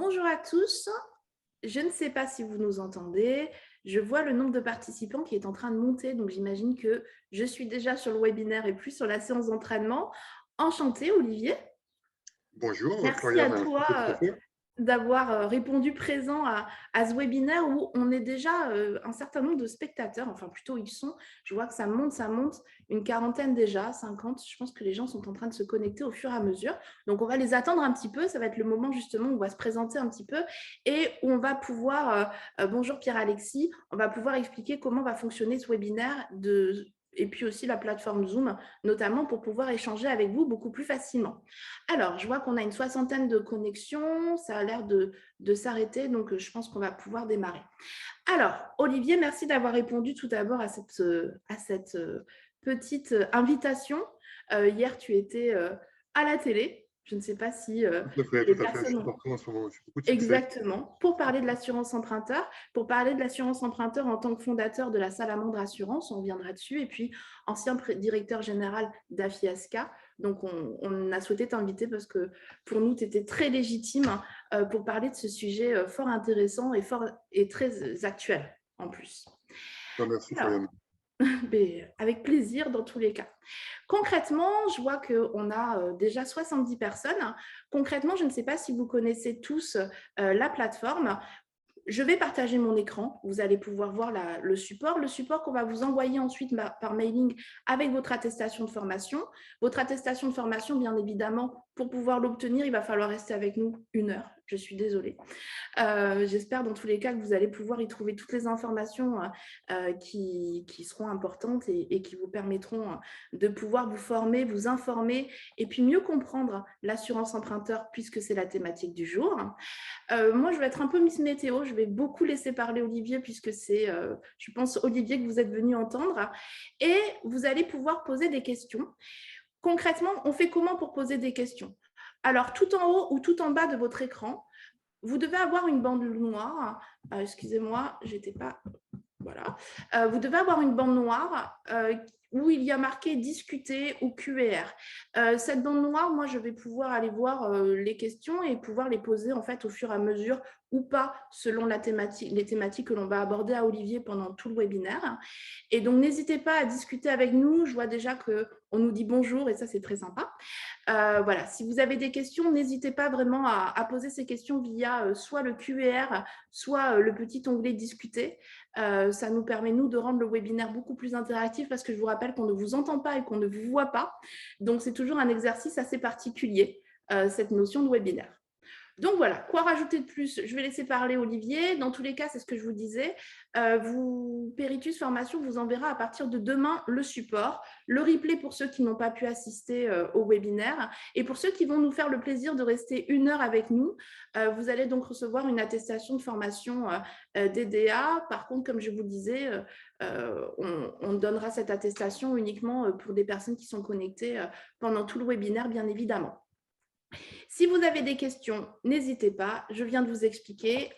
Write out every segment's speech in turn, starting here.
Bonjour à tous, je ne sais pas si vous nous entendez, je vois le nombre de participants qui est en train de monter, donc j'imagine que je suis déjà sur le webinaire et plus sur la séance d'entraînement. Enchantée Olivier, Bonjour, merci à Floriane, toi enchanté de te faire. d'avoir répondu présent à ce webinaire où on est déjà un certain nombre de spectateurs, enfin plutôt ils sont, je vois que ça monte, une quarantaine déjà, 50, je pense que les gens sont en train de se connecter au fur et à mesure. Donc on va les attendre un petit peu, ça va être le moment justement où on va se présenter un petit peu et où on va pouvoir, bonjour Pierre-Alexis, on va pouvoir expliquer comment va fonctionner ce webinaire et puis aussi la plateforme Zoom, notamment pour pouvoir échanger avec vous beaucoup plus facilement. Alors, je vois qu'on a une soixantaine de connexions, ça a l'air de s'arrêter, donc je pense qu'on va pouvoir démarrer. Alors, Olivier, merci d'avoir répondu tout d'abord à cette petite invitation. Hier, tu étais à la télé. Je ne sais pas si les Tout à fait, je personnes suis ont partout en ce moment, j'ai beaucoup de succès. exactement, pour parler de l'assurance emprunteur, pour parler de l'assurance emprunteur en tant que fondateur de la Salamandre Assurance, on reviendra dessus, et puis ancien directeur général d'Afiasca. Donc, on a souhaité t'inviter parce que pour nous, tu étais très légitime pour parler de ce sujet fort intéressant et très actuel en plus. Merci, Alors, Floriane. avec plaisir dans tous les cas. Concrètement, je vois qu'on a déjà 70 personnes. Concrètement, je ne sais pas si vous connaissez tous la plateforme. Je vais partager mon écran. Vous allez pouvoir voir le support. Le support qu'on va vous envoyer ensuite par mailing avec votre attestation de formation. Votre attestation de formation, bien évidemment, pour pouvoir l'obtenir, il va falloir rester avec nous 1 heure. Je suis désolée. J'espère dans tous les cas que vous allez pouvoir y trouver toutes les informations qui seront importantes et qui vous permettront de pouvoir vous former, vous informer et puis mieux comprendre l'assurance emprunteur puisque c'est la thématique du jour. Moi, je vais être un peu Miss Météo. Je vais beaucoup laisser parler Olivier puisque c'est, je pense, Olivier que vous êtes venu entendre. Et vous allez pouvoir poser des questions. Concrètement, on fait comment pour poser des questions? Alors, tout en haut ou tout en bas de votre écran, vous devez avoir une bande noire. Excusez-moi, j'étais pas. Voilà. Vous devez avoir une bande noire où il y a marqué discuter ou QR. Cette bande noire, moi, je vais pouvoir aller voir les questions et pouvoir les poser en fait au fur et à mesure ou pas selon les thématiques que l'on va aborder à Olivier pendant tout le webinaire. Et donc, n'hésitez pas à discuter avec nous. Je vois déjà qu'on nous dit bonjour et ça, c'est très sympa. Voilà, si vous avez des questions, n'hésitez pas vraiment à poser ces questions via soit le QR, soit le petit onglet discuter. Ça nous permet, nous, de rendre le webinaire beaucoup plus interactif parce que je vous rappelle qu'on ne vous entend pas et qu'on ne vous voit pas. Donc, c'est toujours un exercice assez particulier, cette notion de webinaire. Donc voilà, quoi rajouter de plus? Je vais laisser parler Olivier. Dans tous les cas, c'est ce que je vous disais. Peritus Formation vous enverra à partir de demain le support, le replay pour ceux qui n'ont pas pu assister au webinaire. Et pour ceux qui vont nous faire le plaisir de rester 1 heure avec nous, vous allez donc recevoir une attestation de formation DDA. Par contre, comme je vous disais, on donnera cette attestation uniquement pour des personnes qui sont connectées pendant tout le webinaire, bien évidemment. Si vous avez des questions, n'hésitez pas, je viens de vous expliquer.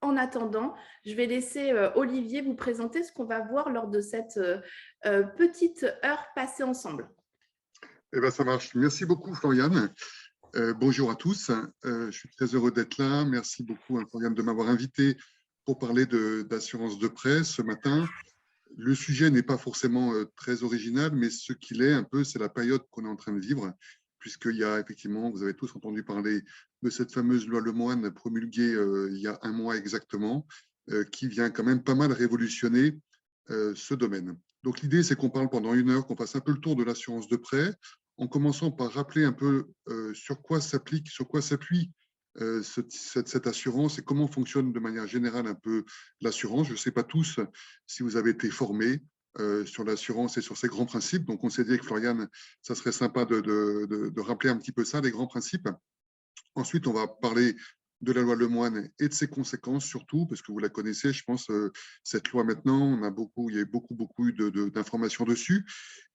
En attendant, je vais laisser Olivier vous présenter ce qu'on va voir lors de cette petite heure passée ensemble. Eh bien, ça marche. Merci beaucoup, Floriane. Bonjour à tous. Je suis très heureux d'être là. Merci beaucoup, Floriane, de m'avoir invité pour parler d'assurance de prêt ce matin. Le sujet n'est pas forcément très original, mais ce qu'il est un peu, c'est la période qu'on est en train de vivre, puisqu'il y a effectivement, vous avez tous entendu parler de cette fameuse loi Lemoine promulguée il y a un mois exactement, qui vient quand même pas mal révolutionner ce domaine. Donc l'idée, c'est qu'on parle pendant 1 heure, qu'on fasse un peu le tour de l'assurance de prêt, en commençant par rappeler un peu sur quoi s'appuie cette assurance et comment fonctionne de manière générale un peu l'assurance. Je ne sais pas tous si vous avez été formés sur l'assurance et sur ses grands principes. Donc, on s'est dit avec Floriane, ça serait sympa de rappeler un petit peu ça, les grands principes. Ensuite, on va parler de la loi Lemoine et de ses conséquences surtout, parce que vous la connaissez, je pense, cette loi maintenant, il y a eu beaucoup d'informations dessus.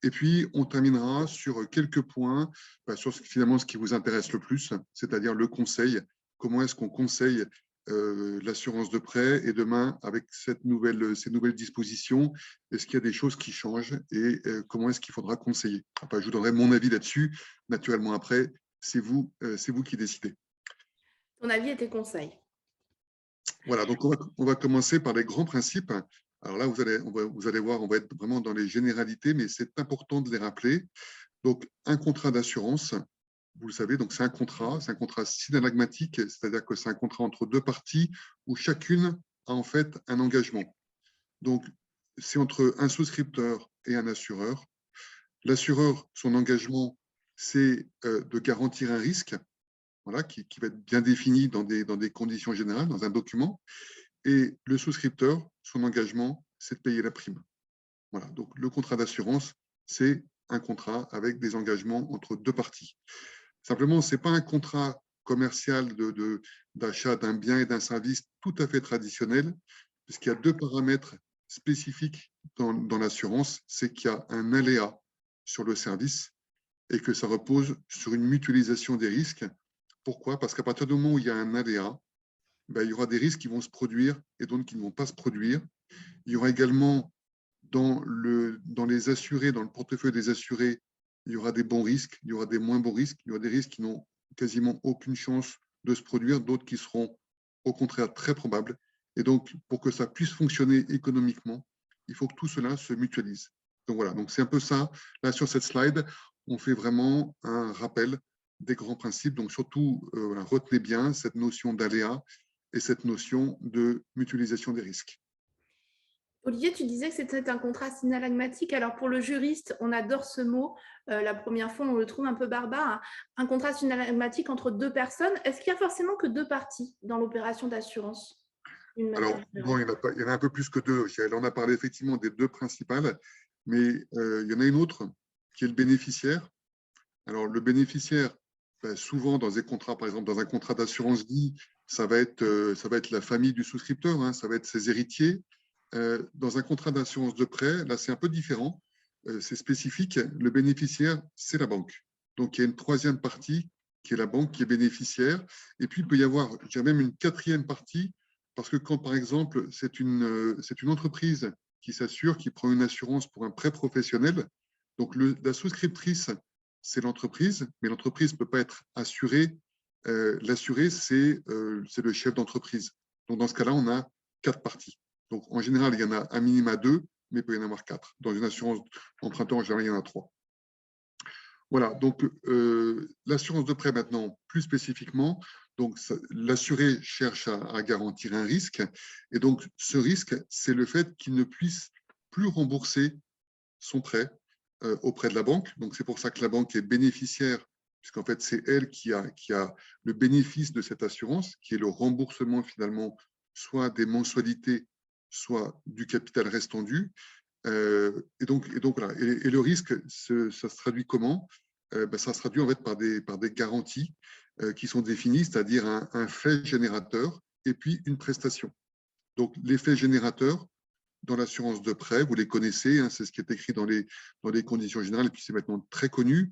Et puis, on terminera sur quelques points, sur finalement ce qui vous intéresse le plus, c'est-à-dire le conseil. Comment est-ce qu'on conseille l'assurance de prêt et demain, avec ces nouvelles dispositions, est-ce qu'il y a des choses qui changent et comment est-ce qu'il faudra conseiller? Enfin, je vous donnerai mon avis là-dessus, naturellement après, c'est vous qui décidez. Ton avis et tes conseils. Voilà, donc on va commencer par les grands principes. Alors là, vous allez voir, on va être vraiment dans les généralités, mais c'est important de les rappeler. Donc, un contrat d'assurance, vous le savez, donc c'est un contrat synalagmatique, c'est-à-dire que c'est un contrat entre deux parties où chacune a en fait un engagement. Donc, c'est entre un souscripteur et un assureur. L'assureur, son engagement, c'est de garantir un risque, voilà, qui va être bien défini dans des conditions générales, dans un document. Et le souscripteur, son engagement, c'est de payer la prime. Voilà, donc le contrat d'assurance, c'est un contrat avec des engagements entre deux parties. Simplement, ce n'est pas un contrat commercial d'achat d'un bien et d'un service tout à fait traditionnel, puisqu'il y a deux paramètres spécifiques dans l'assurance, c'est qu'il y a un aléa sur le service et que ça repose sur une mutualisation des risques. Pourquoi? Parce qu'à partir du moment où il y a un aléa, ben, il y aura des risques qui vont se produire et d'autres qui ne vont pas se produire. Il y aura également dans les assurés, dans le portefeuille des assurés, il y aura des bons risques, il y aura des moins bons risques, il y aura des risques qui n'ont quasiment aucune chance de se produire, d'autres qui seront au contraire très probables. Et donc, pour que ça puisse fonctionner économiquement, il faut que tout cela se mutualise. Donc voilà, donc c'est un peu ça. Là, sur cette slide, on fait vraiment un rappel des grands principes. Donc surtout, retenez bien cette notion d'aléa et cette notion de mutualisation des risques. Olivier, tu disais que c'était un contrat synalagmatique. Alors, pour le juriste, on adore ce mot. La première fois, on le trouve un peu barbare. Un contrat synalagmatique entre deux personnes. Est-ce qu'il y a forcément que deux parties dans l'opération d'assurance, d'une manière Alors, bon, générale? il y en a un peu plus que deux. Elle en a parlé effectivement des deux principales, mais il y en a une autre qui est le bénéficiaire. Alors, le bénéficiaire, ben, souvent dans des contrats, par exemple dans un contrat d'assurance vie, ça va être la famille du souscripteur, hein, ça va être ses héritiers. Dans un contrat d'assurance de prêt, là, c'est un peu différent. C'est spécifique. Le bénéficiaire, c'est la banque. Donc, il y a une troisième partie qui est la banque qui est bénéficiaire. Et puis, il peut y avoir, je dirais même une quatrième partie, parce que quand, par exemple, c'est une entreprise qui s'assure, qui prend une assurance pour un prêt professionnel, donc la souscriptrice, c'est l'entreprise, mais l'entreprise ne peut pas être assurée. L'assuré, c'est le chef d'entreprise. Donc, dans ce cas-là, on a quatre parties. Donc, en général, il y en a un minimum deux, mais il peut y en avoir quatre. Dans une assurance emprunteur, en général, il y en a trois. Voilà, donc l'assurance de prêt maintenant, plus spécifiquement, donc l'assuré cherche à garantir un risque, et donc ce risque, c'est le fait qu'il ne puisse plus rembourser son prêt auprès de la banque. Donc c'est pour ça que la banque est bénéficiaire, puisqu'en fait c'est elle qui a le bénéfice de cette assurance, qui est le remboursement finalement soit des mensualités, soit du capital restant dû. Et donc voilà. Et le risque, ça se traduit comment? Ben, ça se traduit en fait par des garanties qui sont définies, c'est-à-dire un fait générateur et puis une prestation. Donc l'effet générateur, dans l'assurance de prêt, vous les connaissez, hein, c'est ce qui est écrit dans les conditions générales, et puis c'est maintenant très connu,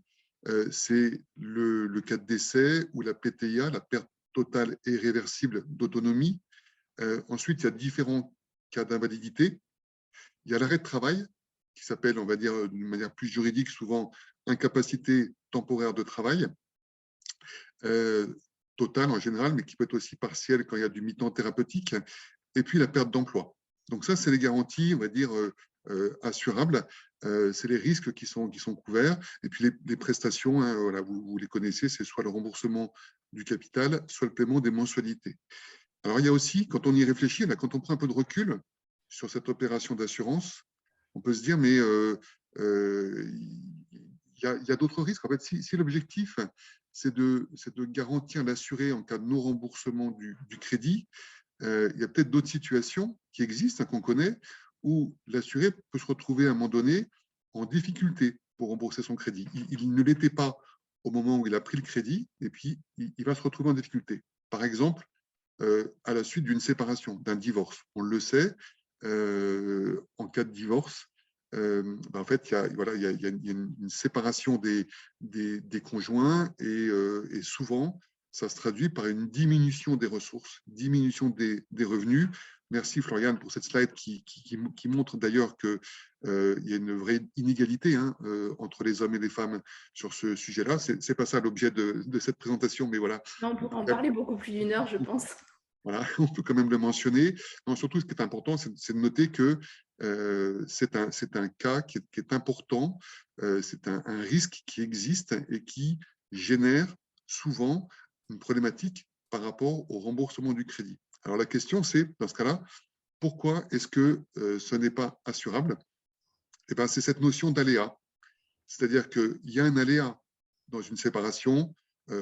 c'est le cas de décès ou la PTIA, la perte totale et irréversible d'autonomie. Ensuite, il y a différents cas d'invalidité. Il y a l'arrêt de travail, qui s'appelle, on va dire d'une manière plus juridique, souvent incapacité temporaire de travail, totale en général, mais qui peut être aussi partielle quand il y a du mi-temps thérapeutique, et puis la perte d'emploi. Donc ça, c'est les garanties, on va dire, assurables. C'est les risques qui sont couverts. Et puis les prestations, hein, voilà, vous les connaissez, c'est soit le remboursement du capital, soit le paiement des mensualités. Alors il y a aussi, quand on y réfléchit, là, quand on prend un peu de recul sur cette opération d'assurance, on peut se dire, mais il y a d'autres risques. En fait, si l'objectif, c'est de garantir l'assuré en cas de non-remboursement du crédit, il y a peut-être d'autres situations qui existent, hein, qu'on connaît, où l'assuré peut se retrouver à un moment donné en difficulté pour rembourser son crédit. Il ne l'était pas au moment où il a pris le crédit, et puis il va se retrouver en difficulté. Par exemple, à la suite d'une séparation, d'un divorce. On le sait, en cas de divorce, en fait, il y a une séparation des conjoints et souvent, ça se traduit par une diminution des ressources, diminution des revenus, Merci Florian pour cette slide qui montre d'ailleurs qu'il y a une vraie inégalité entre les hommes et les femmes sur ce sujet-là. Ce n'est pas ça l'objet de cette présentation, mais voilà. Non, on pourrait en parler beaucoup plus d'une heure, je pense. Voilà, on peut quand même le mentionner. Non, surtout, ce qui est important, c'est de noter que c'est un cas qui est important, c'est un risque qui existe et qui génère souvent une problématique par rapport au remboursement du crédit. Alors la question, c'est, dans ce cas-là, pourquoi est-ce que ce n'est pas assurable? Eh bien, c'est cette notion d'aléa. C'est-à-dire qu'il y a un aléa dans une séparation,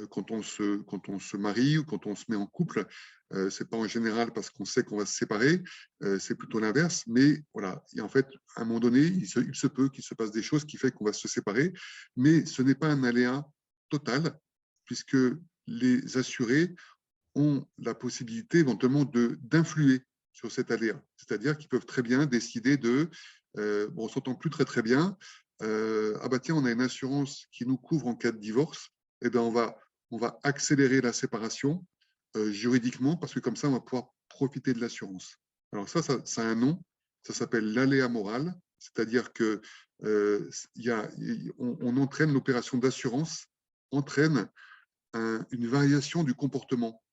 quand on se marie ou quand on se met en couple. Ce n'est pas en général parce qu'on sait qu'on va se séparer, c'est plutôt l'inverse. Mais voilà, et en fait, à un moment donné, il se peut qu'il se passe des choses qui font qu'on va se séparer, mais ce n'est pas un aléa total, puisque les assurés ont la possibilité éventuellement d'influer sur cet aléa. C'est-à-dire qu'ils peuvent très bien décider bon, on ne s'entend plus très très bien, ah bah tiens, on a une assurance qui nous couvre en cas de divorce, et bien on va accélérer la séparation juridiquement, parce que comme ça, on va pouvoir profiter de l'assurance. Alors ça a un nom, ça s'appelle l'aléa moral, c'est-à-dire que on entraîne l'opération d'assurance, entraîne une variation du comportement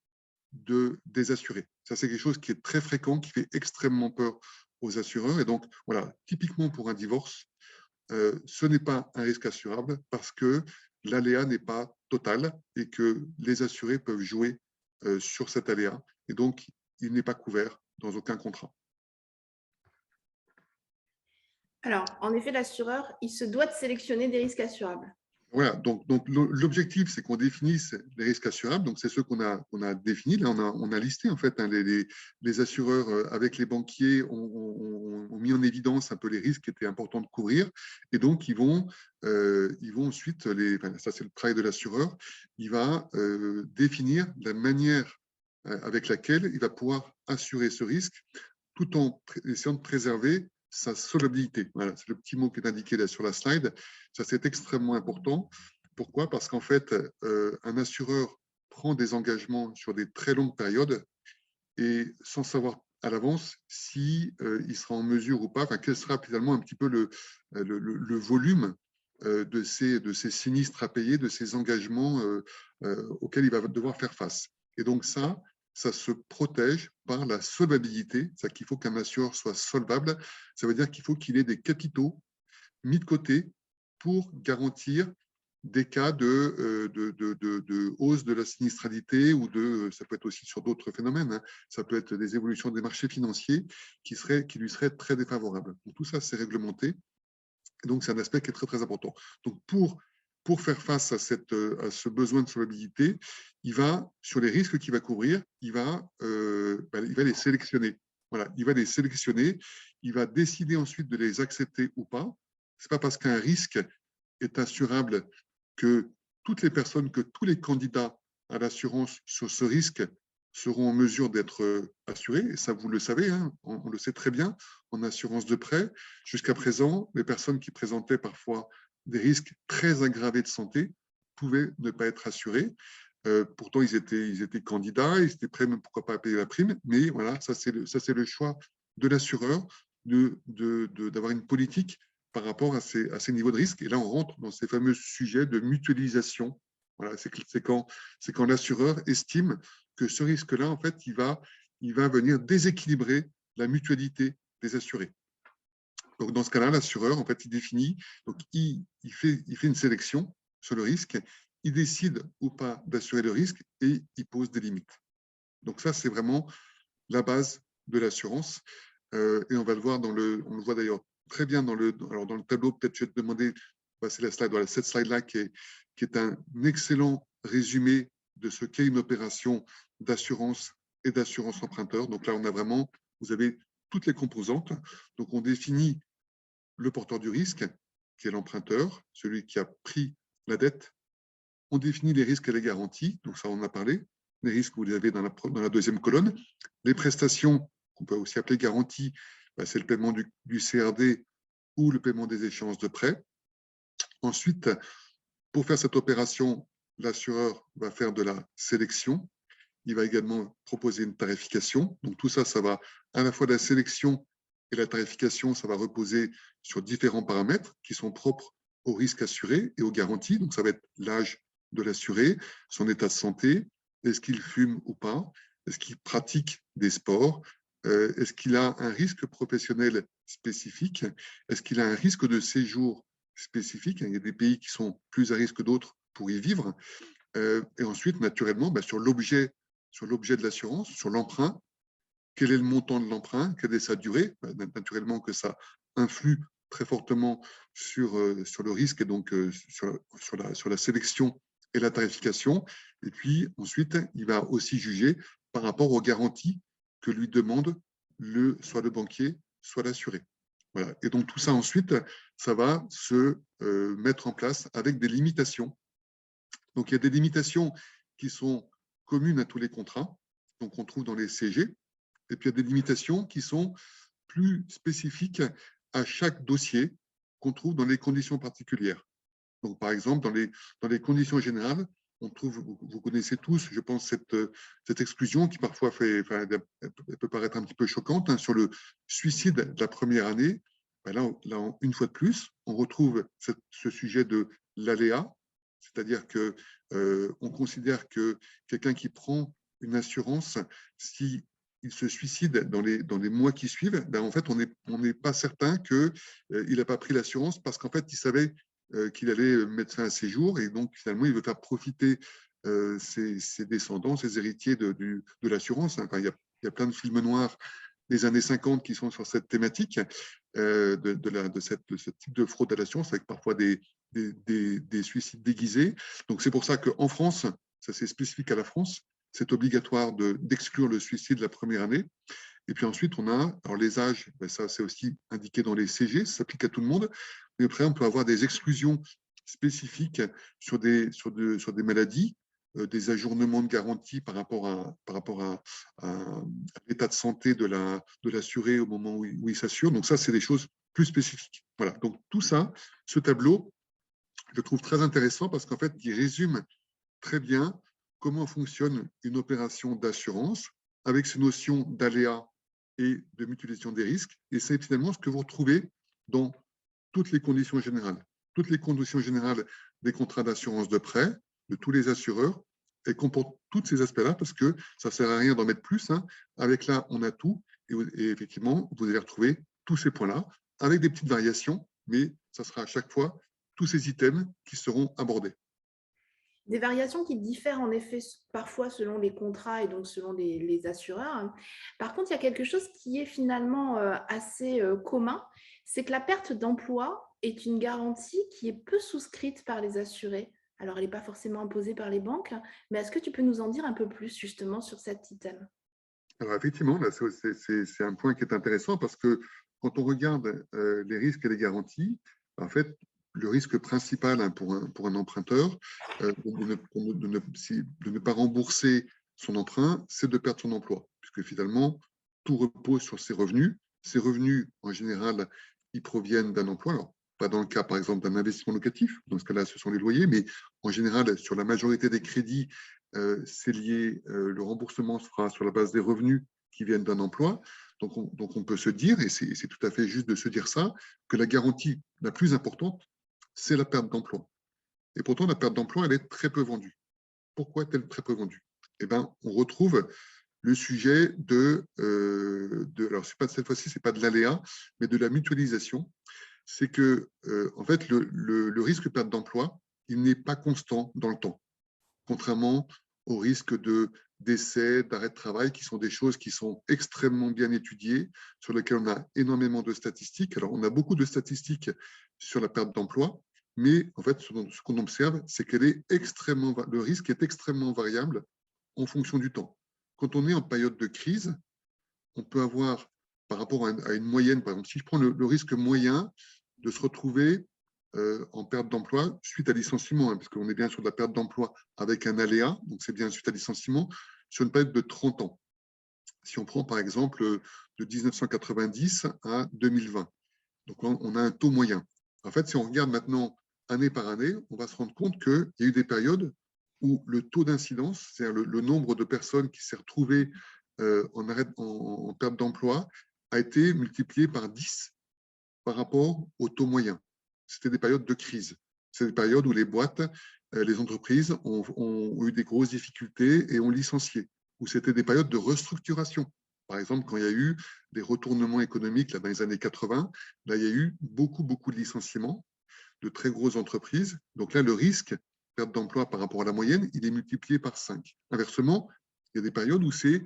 des assurés. Ça, c'est quelque chose qui est très fréquent, qui fait extrêmement peur aux assureurs. Et donc, voilà, typiquement pour un divorce, ce n'est pas un risque assurable parce que l'aléa n'est pas total et que les assurés peuvent jouer sur cet aléa. Et donc, il n'est pas couvert dans aucun contrat. Alors, en effet, l'assureur, il se doit de sélectionner des risques assurables. Voilà, donc l'objectif, c'est qu'on définisse les risques assurables. Donc, c'est ceux qu'on a définis. Là, on a listé, en fait, les assureurs avec les banquiers ont mis en évidence un peu les risques qui étaient importants de couvrir. Et donc, ils vont ensuite, ça c'est le travail de l'assureur, il va définir la manière avec laquelle il va pouvoir assurer ce risque tout en essayant de préserver sa solvabilité. Voilà, c'est le petit mot qui est indiqué là sur la slide. Ça, c'est extrêmement important. Pourquoi? Parce qu'en fait, un assureur prend des engagements sur des très longues périodes et sans savoir à l'avance si il sera en mesure ou pas, enfin, quel sera finalement un petit peu le volume de ces sinistres à payer, de ces engagements auxquels il va devoir faire face. Et donc ça se protège par la solvabilité, c'est-à-dire qu'il faut qu'un assureur soit solvable, ça veut dire qu'il faut qu'il ait des capitaux mis de côté pour garantir des cas de hausse de la sinistralité ou ça peut être aussi sur d'autres phénomènes, hein, ça peut être des évolutions des marchés financiers qui lui seraient très défavorables. Donc, tout ça, c'est réglementé. Et donc, c'est un aspect qui est très, très important. Donc, pour faire face à ce besoin de solvabilité, sur les risques qu'il va couvrir, il va les sélectionner. Voilà, il va les sélectionner, il va décider ensuite de les accepter ou pas. Ce n'est pas parce qu'un risque est assurable que toutes les personnes, que tous les candidats à l'assurance sur ce risque seront en mesure d'être assurés. Et ça, vous le savez, hein, on le sait très bien, en assurance de prêt. Jusqu'à présent, les personnes qui présentaient parfois des risques très aggravés de santé pouvaient ne pas être assurées. Pourtant, ils étaient candidats, ils étaient prêts, même pourquoi pas à payer la prime. Mais voilà, ça c'est le choix de l'assureur d'avoir une politique par rapport à ces niveaux de risque. Et là, on rentre dans ces fameux sujets de mutualisation. Voilà, c'est quand l'assureur estime que ce risque-là, en fait, il va venir déséquilibrer la mutualité des assurés. Donc, dans ce cas-là, l'assureur, en fait, il définit, donc il fait une sélection sur le risque, il décide ou pas d'assurer le risque et il pose des limites. Donc ça, c'est vraiment la base de l'assurance. Et on va le voir on le voit d'ailleurs très bien dans le tableau. Peut-être je vais te demander, c'est la slide, voilà, cette slide-là qui est un excellent résumé de ce qu'est une opération d'assurance et d'assurance emprunteur. Donc là, vous avez toutes les composantes. Donc, on définit le porteur du risque, qui est l'emprunteur, celui qui a pris la dette. On définit les risques et les garanties. Donc, ça, on en a parlé. Les risques, vous les avez dans la deuxième colonne. Les prestations, qu'on peut aussi appeler garanties, c'est le paiement du CRD ou le paiement des échéances de prêt. Ensuite, pour faire cette opération, l'assureur va faire de la sélection. Il va également proposer une tarification. Donc tout ça, ça va à la fois la sélection et la tarification, ça va reposer sur différents paramètres qui sont propres au risque assuré et aux garanties. Donc ça va être l'âge de l'assuré, son état de santé, est-ce qu'il fume ou pas, est-ce qu'il pratique des sports, est-ce qu'il a un risque professionnel spécifique, est-ce qu'il a un risque de séjour spécifique. Il y a des pays qui sont plus à risque que d'autres pour y vivre. Et ensuite, naturellement, sur l'objet de l'assurance, sur l'emprunt, quel est le montant de l'emprunt, quelle est sa durée. Naturellement que ça influe très fortement sur le risque et donc sur la sélection et la tarification. Et puis ensuite, il va aussi juger par rapport aux garanties que lui demande soit le banquier, soit l'assuré. Voilà. Et donc tout ça ensuite, ça va se mettre en place avec des limitations. Donc il y a des limitations qui sont communes à tous les contrats, donc on trouve dans les CG, et puis il y a des limitations qui sont plus spécifiques à chaque dossier qu'on trouve dans les conditions particulières. Donc par exemple, dans les conditions générales, on trouve, vous connaissez tous, je pense, cette exclusion qui parfois elle peut paraître un petit peu choquante, hein, sur le suicide de la première année. Là, une fois de plus, on retrouve ce sujet de l'aléa, c'est-à-dire qu'on considère que quelqu'un qui prend une assurance, si il se suicide dans les mois qui suivent, en fait, on n'est pas certain qu'il n'a pas pris l'assurance parce qu'en fait, il savait qu'il allait mettre fin à ses jours et donc finalement, il veut faire profiter ses descendants, ses héritiers de l'assurance. Enfin, il y a plein de films noirs des années 50 qui sont sur cette thématique de ce type de fraude à l'assurance avec parfois des suicides déguisés. Donc, c'est pour ça qu'en France, ça c'est spécifique à la France, c'est obligatoire d'exclure le suicide la première année. Et puis ensuite, on a alors les âges, ça c'est aussi indiqué dans les CG, ça s'applique à tout le monde. Mais après, on peut avoir des exclusions spécifiques sur des maladies, des ajournements de garantie par rapport à l'état de santé de l'assuré au moment où il s'assure. Donc ça, c'est des choses plus spécifiques. Voilà, donc tout ça, ce tableau, je le trouve très intéressant parce qu'en fait, il résume très bien comment fonctionne une opération d'assurance avec ces notions d'aléa et de mutualisation des risques. Et c'est finalement ce que vous retrouvez dans toutes les conditions générales. Toutes les conditions générales des contrats d'assurance de prêt, de tous les assureurs, elles comportent tous ces aspects-là parce que ça ne sert à rien d'en mettre plus. Hein. Avec là, on a tout. Et effectivement, vous allez retrouver tous ces points-là avec des petites variations, mais ça sera à chaque fois tous ces items qui seront abordés. Des variations qui diffèrent en effet parfois selon les contrats et donc selon les assureurs. Par contre, il y a quelque chose qui est finalement assez commun, c'est que la perte d'emploi est une garantie qui est peu souscrite par les assurés. Alors, elle n'est pas forcément imposée par les banques, mais est-ce que tu peux nous en dire un peu plus justement sur cet item? Alors effectivement, c'est un point qui est intéressant parce que quand on regarde les risques et les garanties, en fait, le risque principal, hein, pour un emprunteur de ne pas rembourser son emprunt, c'est de perdre son emploi, puisque finalement, tout repose sur ses revenus. Ces revenus, en général, ils proviennent d'un emploi. Alors, pas dans le cas, par exemple, d'un investissement locatif. Dans ce cas-là, ce sont les loyers, mais en général, sur la majorité des crédits, c'est lié, le remboursement se fera sur la base des revenus qui viennent d'un emploi. Donc, on peut se dire, et c'est tout à fait juste de se dire ça, que la garantie la plus importante, c'est la perte d'emploi. Et pourtant, la perte d'emploi, elle est très peu vendue. Pourquoi est-elle très peu vendue? Eh bien, on retrouve le sujet alors cette fois-ci, ce n'est pas de l'aléa, mais de la mutualisation. C'est que, en fait, le risque de perte d'emploi, il n'est pas constant dans le temps, contrairement au risque de décès, d'arrêt de travail, qui sont des choses qui sont extrêmement bien étudiées, sur lesquelles on a énormément de statistiques. Alors, on a beaucoup de statistiques sur la perte d'emploi, mais en fait, ce qu'on observe, c'est que le risque est extrêmement variable en fonction du temps. Quand on est en période de crise, on peut avoir, par rapport à une moyenne, par exemple, si je prends le risque moyen de se retrouver en perte d'emploi suite à licenciement, hein, parce qu'on est bien sur de la perte d'emploi avec un aléa, donc c'est bien suite à licenciement, sur une période de 30 ans. Si on prend par exemple de 1990 à 2020, donc on a un taux moyen. En fait, si on regarde maintenant année par année, on va se rendre compte qu'il y a eu des périodes où le taux d'incidence, c'est-à-dire le nombre de personnes qui s'est retrouvé en perte d'emploi, a été multiplié par 10 par rapport au taux moyen. C'était des périodes de crise. C'est des périodes où les boîtes, les entreprises ont eu des grosses difficultés et ont licencié, où c'était des périodes de restructuration. Par exemple, quand il y a eu des retournements économiques là, dans les années 80, là, il y a eu beaucoup de licenciements de très grosses entreprises. Donc là, le risque, perte d'emploi par rapport à la moyenne, il est multiplié par 5. Inversement, il y a des périodes où c'est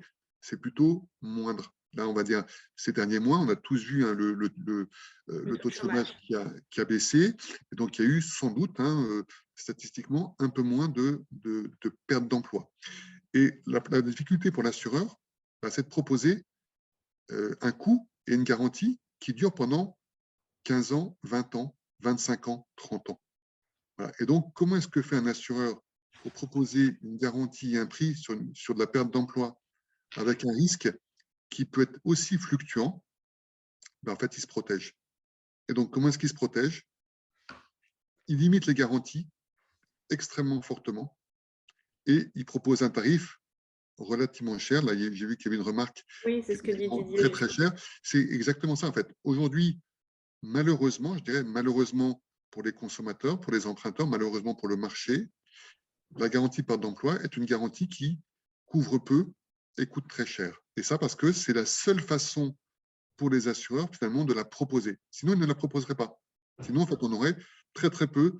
plutôt moindre. Là, on va dire, ces derniers mois, on a tous vu hein, le taux de chômage qui a baissé. Et donc, il y a eu sans doute, statistiquement, un peu moins de perte d'emploi. Et la difficulté pour l'assureur, c'est de proposer un coût et une garantie qui durent pendant 15 ans, 20 ans, 25 ans, 30 ans. Voilà. Et donc, comment est-ce que fait un assureur pour proposer une garantie et un prix sur de la perte d'emploi avec un risque qui peut être aussi fluctuant? En fait, il se protège. Et donc, comment est-ce qu'il se protège? Il limite les garanties extrêmement fortement et il propose un tarif relativement cher. Là, j'ai vu qu'il y avait une remarque Oui, c'est ce que dit Didier. très, très cher. C'est exactement ça, en fait. Aujourd'hui, malheureusement, je dirais malheureusement pour les consommateurs, pour les emprunteurs, malheureusement pour le marché, la garantie perte d'emploi est une garantie qui couvre peu et coûte très cher. Et ça parce que c'est la seule façon pour les assureurs, finalement, de la proposer. Sinon, ils ne la proposeraient pas. Sinon, en fait, on aurait très, très peu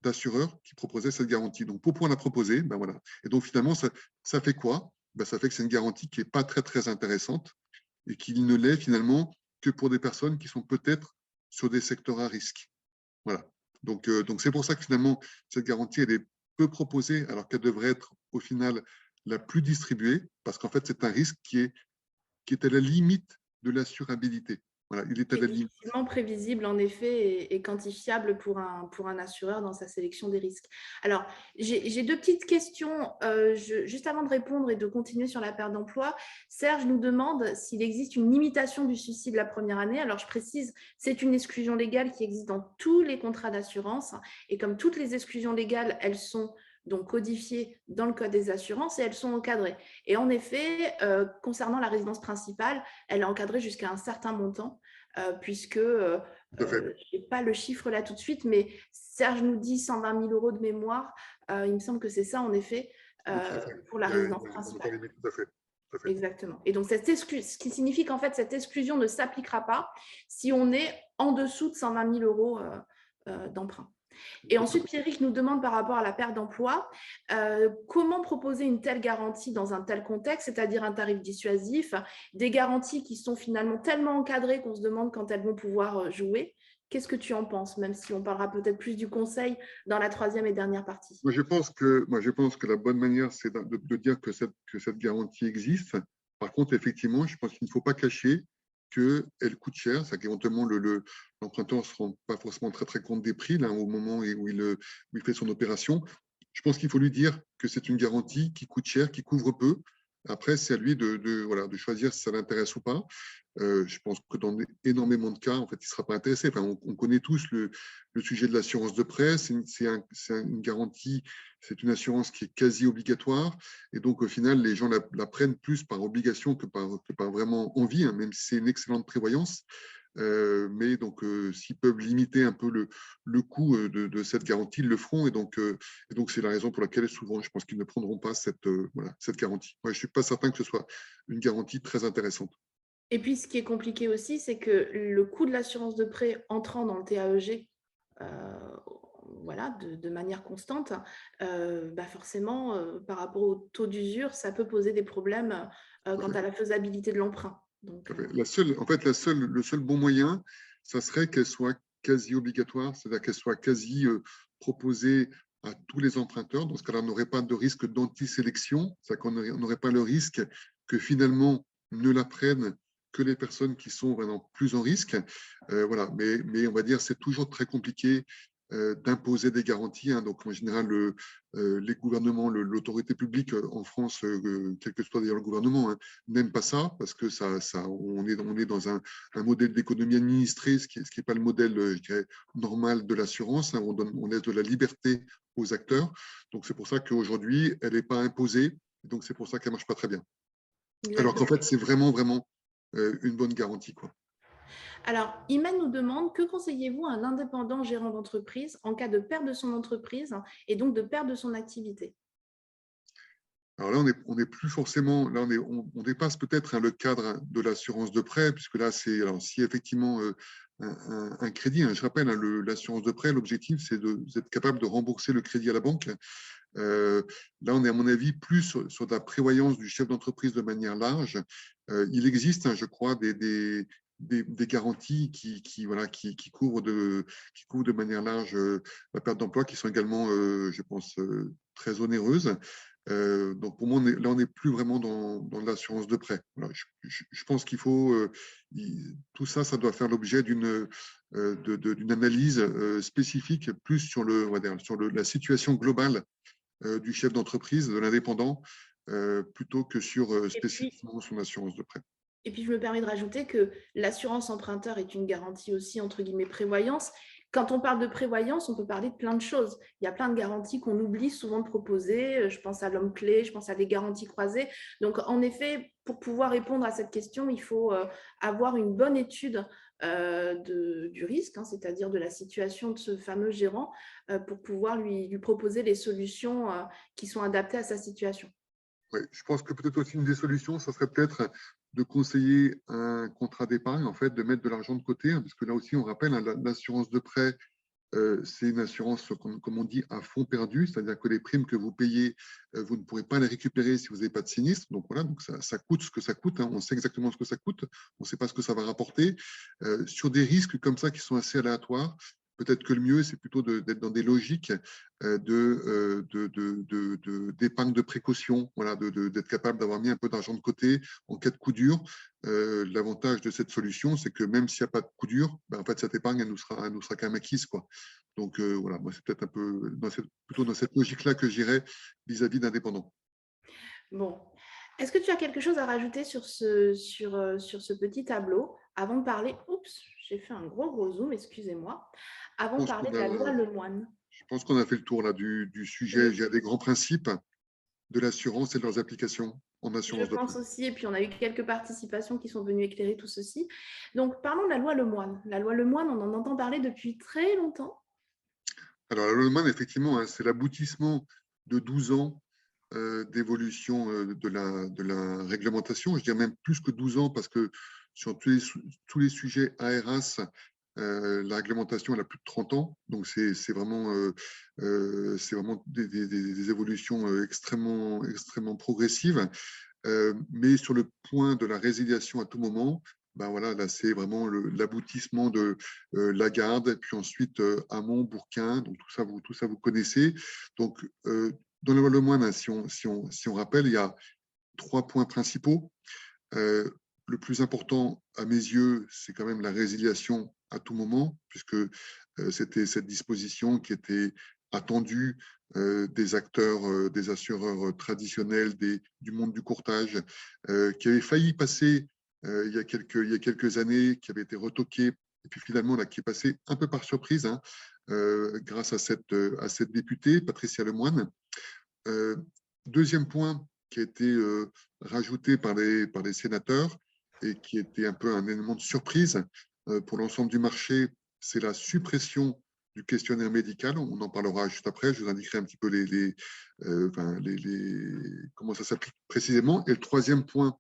d'assureurs qui proposaient cette garantie. Donc, pour pouvoir la proposer, ben voilà. Et donc, finalement, ça fait quoi? Ben, ça fait que c'est une garantie qui n'est pas très, très intéressante et qui ne l'est finalement que pour des personnes qui sont peut-être sur des secteurs à risque. Voilà. Donc, c'est pour ça que finalement, cette garantie, elle est peu proposée, alors qu'elle devrait être au final la plus distribuée, parce qu'en fait, c'est un risque qui est à la limite de l'assurabilité. Voilà, il est à Qui est la limite. difficilement prévisible en effet et quantifiable pour un assureur dans sa sélection des risques. Alors, j'ai deux petites questions juste avant de répondre et de continuer sur la perte d'emploi. Serge nous demande s'il existe une limitation du suicide la première année. Alors, je précise, c'est une exclusion légale qui existe dans tous les contrats d'assurance et comme toutes les exclusions légales, elles sont donc codifiées dans le code des assurances et elles sont encadrées. Et en effet, concernant la résidence principale, elle est encadrée jusqu'à un certain montant. Puisque je n'ai pas le chiffre là tout de suite, mais Serge nous dit 120 000 euros de mémoire. Il me semble que c'est ça, en effet, pour la résidence principale. Tout à fait. Exactement. Et donc, ce qui signifie qu'en fait, cette exclusion ne s'appliquera pas si on est en dessous de 120 000 euros d'emprunt. Et ensuite, Pierrick nous demande par rapport à la perte d'emploi, comment proposer une telle garantie dans un tel contexte, c'est-à-dire un tarif dissuasif, des garanties qui sont finalement tellement encadrées qu'on se demande quand elles vont pouvoir jouer. Qu'est-ce que tu en penses, même si on parlera peut-être plus du conseil dans la troisième et dernière partie? Moi, je pense que la bonne manière, c'est de dire que cette garantie existe. Par contre, effectivement, je pense qu'il ne faut pas cacher qu'elle coûte cher, c'est qu'éventuellement l'emprunteur ne se rend pas forcément très, très compte des prix là, au moment où il fait son opération. Je pense qu'il faut lui dire que c'est une garantie qui coûte cher, qui couvre peu. Après, c'est à lui de choisir si ça l'intéresse ou pas. Je pense que dans énormément de cas, en fait, il ne sera pas intéressé. Enfin, on connaît tous le sujet de l'assurance de prêt. C'est une garantie, c'est une assurance qui est quasi obligatoire. Et donc, au final, les gens la prennent plus par obligation que par vraiment envie, hein, même si c'est une excellente prévoyance. Mais donc, s'ils peuvent limiter un peu le coût de cette garantie, ils le feront. Et donc, c'est la raison pour laquelle, souvent, je pense qu'ils ne prendront pas cette garantie. Moi, je ne suis pas certain que ce soit une garantie très intéressante. Et puis, ce qui est compliqué aussi, c'est que le coût de l'assurance de prêt entrant dans le TAEG, voilà, de manière constante, forcément, par rapport au taux d'usure, ça peut poser des problèmes quant à la faisabilité de l'emprunt. Donc, le seul bon moyen, ça serait qu'elle soit quasi obligatoire, c'est-à-dire qu'elle soit quasi proposée à tous les emprunteurs. Dans ce cas-là, on n'aurait pas de risque d'anti-sélection, c'est-à-dire qu'on n'aurait pas le risque que finalement ne la prennent que les personnes qui sont vraiment plus en risque. Voilà. Mais on va dire c'est toujours très compliqué d'imposer des garanties. Hein. Donc, en général, les gouvernements, l'autorité publique en France, quel que soit d'ailleurs le gouvernement, hein, n'aime pas ça parce que on est dans un modèle d'économie administrée, ce qui n'est pas le modèle, je dirais, normal de l'assurance. Hein. On laisse de la liberté aux acteurs. Donc, c'est pour ça qu'aujourd'hui, elle n'est pas imposée. Donc, c'est pour ça qu'elle ne marche pas très bien. Alors qu'en Exactement. fait, c'est vraiment, vraiment une bonne garantie, quoi. Alors, Imen nous demande, que conseillez-vous à un indépendant gérant d'entreprise en cas de perte de son entreprise et donc de perte de son activité? Alors là, on est plus forcément, là, on dépasse peut-être, hein, le cadre de l'assurance de prêt, puisque là, alors si effectivement un crédit, hein, je rappelle, hein, l'assurance de prêt, l'objectif, c'est d'être capable de rembourser le crédit à la banque. Là, on est, à mon avis, plus sur de la prévoyance du chef d'entreprise de manière large. Il existe, hein, je crois, des garanties voilà, qui couvrent de manière large la perte d'emploi, qui sont également, je pense, très onéreuses. Donc, pour moi, là, on n'est plus vraiment dans l'assurance de prêt. Voilà, je pense qu'il faut, tout ça, ça doit faire l'objet d'une analyse spécifique, plus sur on va dire, sur la situation globale du chef d'entreprise, de l'indépendant, plutôt que sur Et puis, spécifiquement son assurance de prêt. Et puis, je me permets de rajouter que l'assurance emprunteur est une garantie aussi, entre guillemets, prévoyance. Quand on parle de prévoyance, on peut parler de plein de choses. Il y a plein de garanties qu'on oublie souvent de proposer. Je pense à l'homme clé, je pense à des garanties croisées. Donc, en effet, pour pouvoir répondre à cette question, il faut avoir une bonne étude du risque, hein, c'est-à-dire de la situation de ce fameux gérant, pour pouvoir lui proposer les solutions qui sont adaptées à sa situation. Ouais, je pense que peut-être aussi une des solutions, ça serait peut-être de conseiller un contrat d'épargne, en fait, de mettre de l'argent de côté, hein, parce que là aussi, on rappelle, hein, l'assurance de prêt, c'est une assurance, comme on dit, à fond perdu, c'est-à-dire que les primes que vous payez, vous ne pourrez pas les récupérer si vous n'avez pas de sinistre. Donc voilà, donc ça coûte ce que ça coûte, hein, on sait exactement ce que ça coûte, on ne sait pas ce que ça va rapporter. Sur des risques comme ça qui sont assez aléatoires, peut-être que le mieux, c'est plutôt d'être dans des logiques d'épargne de précaution, voilà, d'être capable d'avoir mis un peu d'argent de côté en cas de coup dur. L'avantage de cette solution, c'est que même s'il n'y a pas de coup dur, ben, en fait, cette épargne, elle nous sera quand même acquise, quoi. Donc voilà, moi, c'est peut-être un peu plutôt dans cette logique-là que j'irais vis-à-vis d'indépendants. Bon. Est-ce que tu as quelque chose à rajouter sur ce petit tableau avant de parler? Oups, j'ai fait un gros zoom, excusez-moi. Avant Je de pense parler qu'on de la a, loi Lemoine. je pense qu'on a fait le tour là, du sujet. Il y a des grands principes de l'assurance et de leurs applications en Je assurance de prêt. pense aussi, et puis on a eu quelques participations qui sont venues éclairer tout ceci. Donc, parlons de la loi Lemoine. La loi Lemoine, on en entend parler depuis très longtemps. Alors, la loi Neumann, effectivement, hein, c'est l'aboutissement de 12 ans d'évolution de la réglementation. Je dirais même plus que 12 ans parce que sur tous les sujets ARAS, la réglementation elle a plus de 30 ans. Donc, c'est vraiment, des évolutions extrêmement progressives. Mais sur le point de la résiliation à tout moment, ben voilà, là, c'est vraiment l'aboutissement de Lagarde, puis ensuite Hamon, Bourquin, donc tout ça, vous connaissez. Donc, dans le Lemoine, hein, si on rappelle, il y a 3 points principaux. Le plus important, à mes yeux, c'est quand même la résiliation à tout moment, puisque c'était cette disposition qui était attendue des acteurs, des assureurs traditionnels, du monde du courtage, qui avait failli passer il y a quelques années, qui avait été retoquée, et puis finalement, là, qui est passé un peu par surprise, hein, grâce à cette députée, Patricia Lemoine. Deuxième point qui a été rajouté par les sénateurs et qui était un peu un élément de surprise pour l'ensemble du marché, c'est la suppression du questionnaire médical. On en parlera juste après. Je vous indiquerai un petit peu comment ça s'applique précisément. Et le troisième point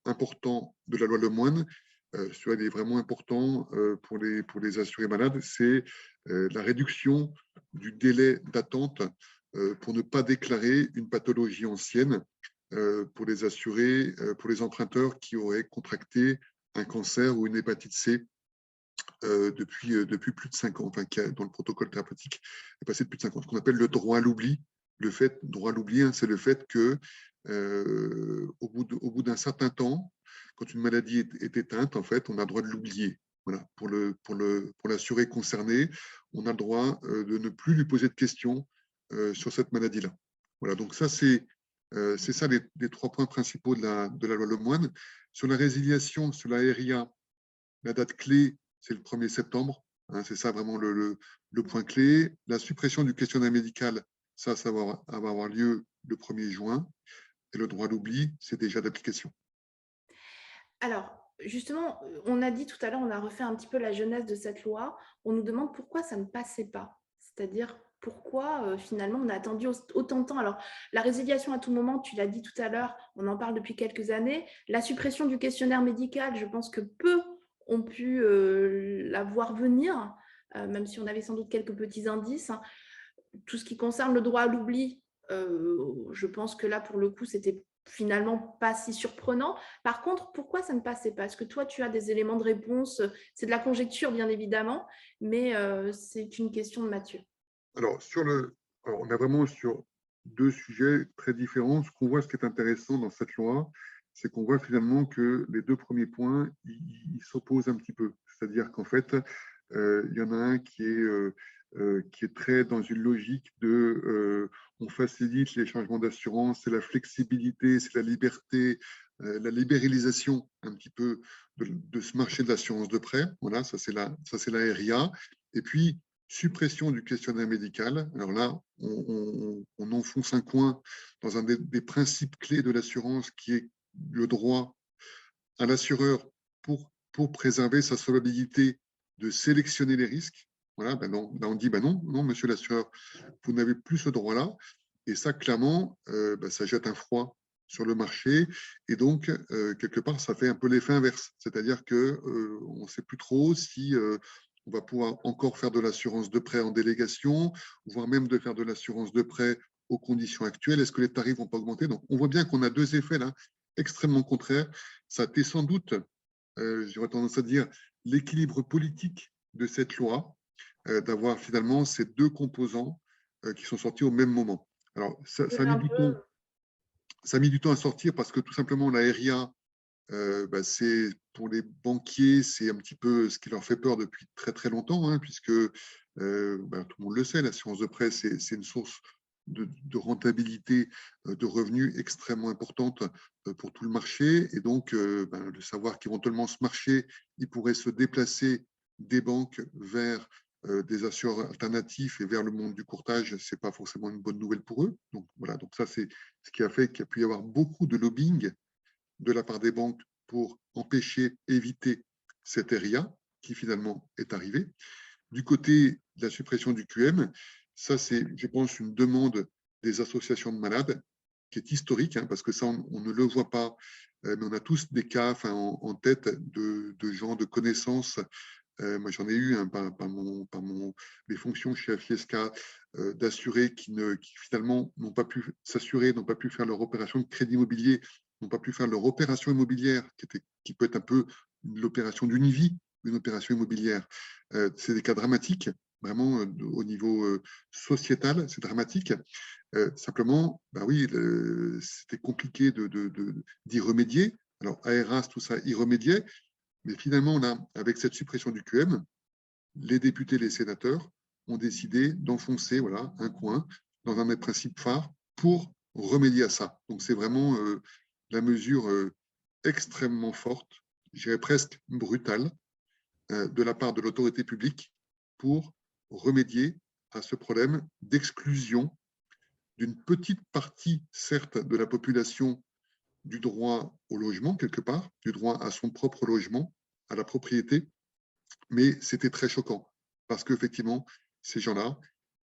important de la loi Lemoine, celui-là il est vraiment important pour les assurés malades, c'est la réduction du délai d'attente pour ne pas déclarer une pathologie ancienne pour les assurés, pour les emprunteurs qui auraient contracté un cancer ou une hépatite C depuis plus de 5 ans, enfin, dont le protocole thérapeutique est passé de plus de 5 ans. Ce qu'on appelle le droit à l'oubli. Droit à l'oubli, hein, c'est le fait que au bout d'un certain temps, quand une maladie est éteinte, en fait, on a le droit de l'oublier. Voilà, pour l'assuré concerné, on a le droit de ne plus lui poser de questions sur cette maladie-là. Voilà, donc ça, c'est ça les 3 points principaux de la loi Lemoine. Sur la résiliation, sur la RIA, la date clé, c'est le 1er septembre. Hein, c'est ça vraiment le point clé. La suppression du questionnaire médical, ça va avoir lieu le 1er juin. Et le droit à l'oubli, c'est déjà d'application. Alors, justement, on a dit tout à l'heure, on a refait un petit peu la jeunesse de cette loi. On nous demande pourquoi ça ne passait pas. C'est-à-dire pourquoi finalement on a attendu autant de temps. Alors, la résiliation à tout moment, tu l'as dit tout à l'heure, on en parle depuis quelques années. La suppression du questionnaire médical, je pense que peu ont pu la voir venir, même si on avait sans doute quelques petits indices. Tout ce qui concerne le droit à l'oubli, je pense que là, pour le coup, c'était finalement pas si surprenant. Par contre, pourquoi ça ne passait pas? Est-ce que toi, tu as des éléments de réponse? C'est de la conjecture, bien évidemment, mais c'est une question de Mathieu. Alors, on a vraiment sur 2 sujets très différents. Ce qu'on voit, ce qui est intéressant dans cette loi, c'est qu'on voit finalement que les 2 premiers points, ils s'opposent un petit peu. C'est-à-dire qu'en fait, il y en a un qui est très dans une logique de on facilite les changements d'assurance, c'est la flexibilité, c'est la liberté, la libéralisation un petit peu de ce marché de l'assurance de prêt. Voilà, ça c'est la RIA. Et puis, suppression du questionnaire médical. Alors là, on enfonce un coin dans un des principes clés de l'assurance qui est le droit à l'assureur pour préserver sa solvabilité de sélectionner les risques. Voilà, ben non, là on dit ben non, non, monsieur l'assureur, vous n'avez plus ce droit-là. Et ça, clairement, ça jette un froid sur le marché. Et donc, quelque part, ça fait un peu l'effet inverse. C'est-à-dire qu'on ne sait plus trop si on va pouvoir encore faire de l'assurance de prêt en délégation, voire même de faire de l'assurance de prêt aux conditions actuelles. Est-ce que les tarifs vont pas augmenter? Donc, on voit bien qu'on a 2 effets là extrêmement contraires. Ça a été sans doute, j'aurais tendance à dire, l'équilibre politique de cette loi, d'avoir finalement ces 2 composants qui sont sortis au même moment. Alors, ça a mis Un du peu, temps. Ça a mis du temps à sortir parce que tout simplement, la RIA, c'est pour les banquiers, c'est un petit peu ce qui leur fait peur depuis très très longtemps, hein, puisque tout le monde le sait, l'assurance de prêt, c'est une source de rentabilité, de revenus extrêmement importante pour tout le marché. Et donc, de savoir qu'éventuellement ce marché, il pourrait se déplacer des banques vers des assureurs alternatifs et vers le monde du courtage, ce n'est pas forcément une bonne nouvelle pour eux. Donc voilà, donc ça c'est ce qui a fait qu'il y a pu y avoir beaucoup de lobbying de la part des banques pour empêcher, éviter cette RIA qui finalement est arrivée. Du côté de la suppression du QM, ça c'est, je pense, une demande des associations de malades qui est historique, hein, parce que ça, on ne le voit pas, mais on a tous des cas en tête de gens de connaissances. Moi, j'en ai eu par mes fonctions chez Afiesca, d'assurés qui finalement n'ont pas pu s'assurer, n'ont pas pu faire leur opération de crédit immobilier, n'ont pas pu faire leur opération immobilière, qui peut être un peu l'opération d'une vie, une opération immobilière. C'est des cas dramatiques, vraiment au niveau sociétal, c'est dramatique. Simplement, oui, c'était compliqué d'y remédier. Alors, ARAS, tout ça, y remédiait. Mais finalement, là, avec cette suppression du QM, les députés et les sénateurs ont décidé d'enfoncer un coin dans un des principes phares pour remédier à ça. Donc, c'est vraiment la mesure extrêmement forte, je dirais presque brutale, de la part de l'autorité publique pour remédier à ce problème d'exclusion d'une petite partie, certes, de la population du droit au logement, quelque part, du droit à son propre logement, à la propriété, mais c'était très choquant parce qu'effectivement, ces gens-là,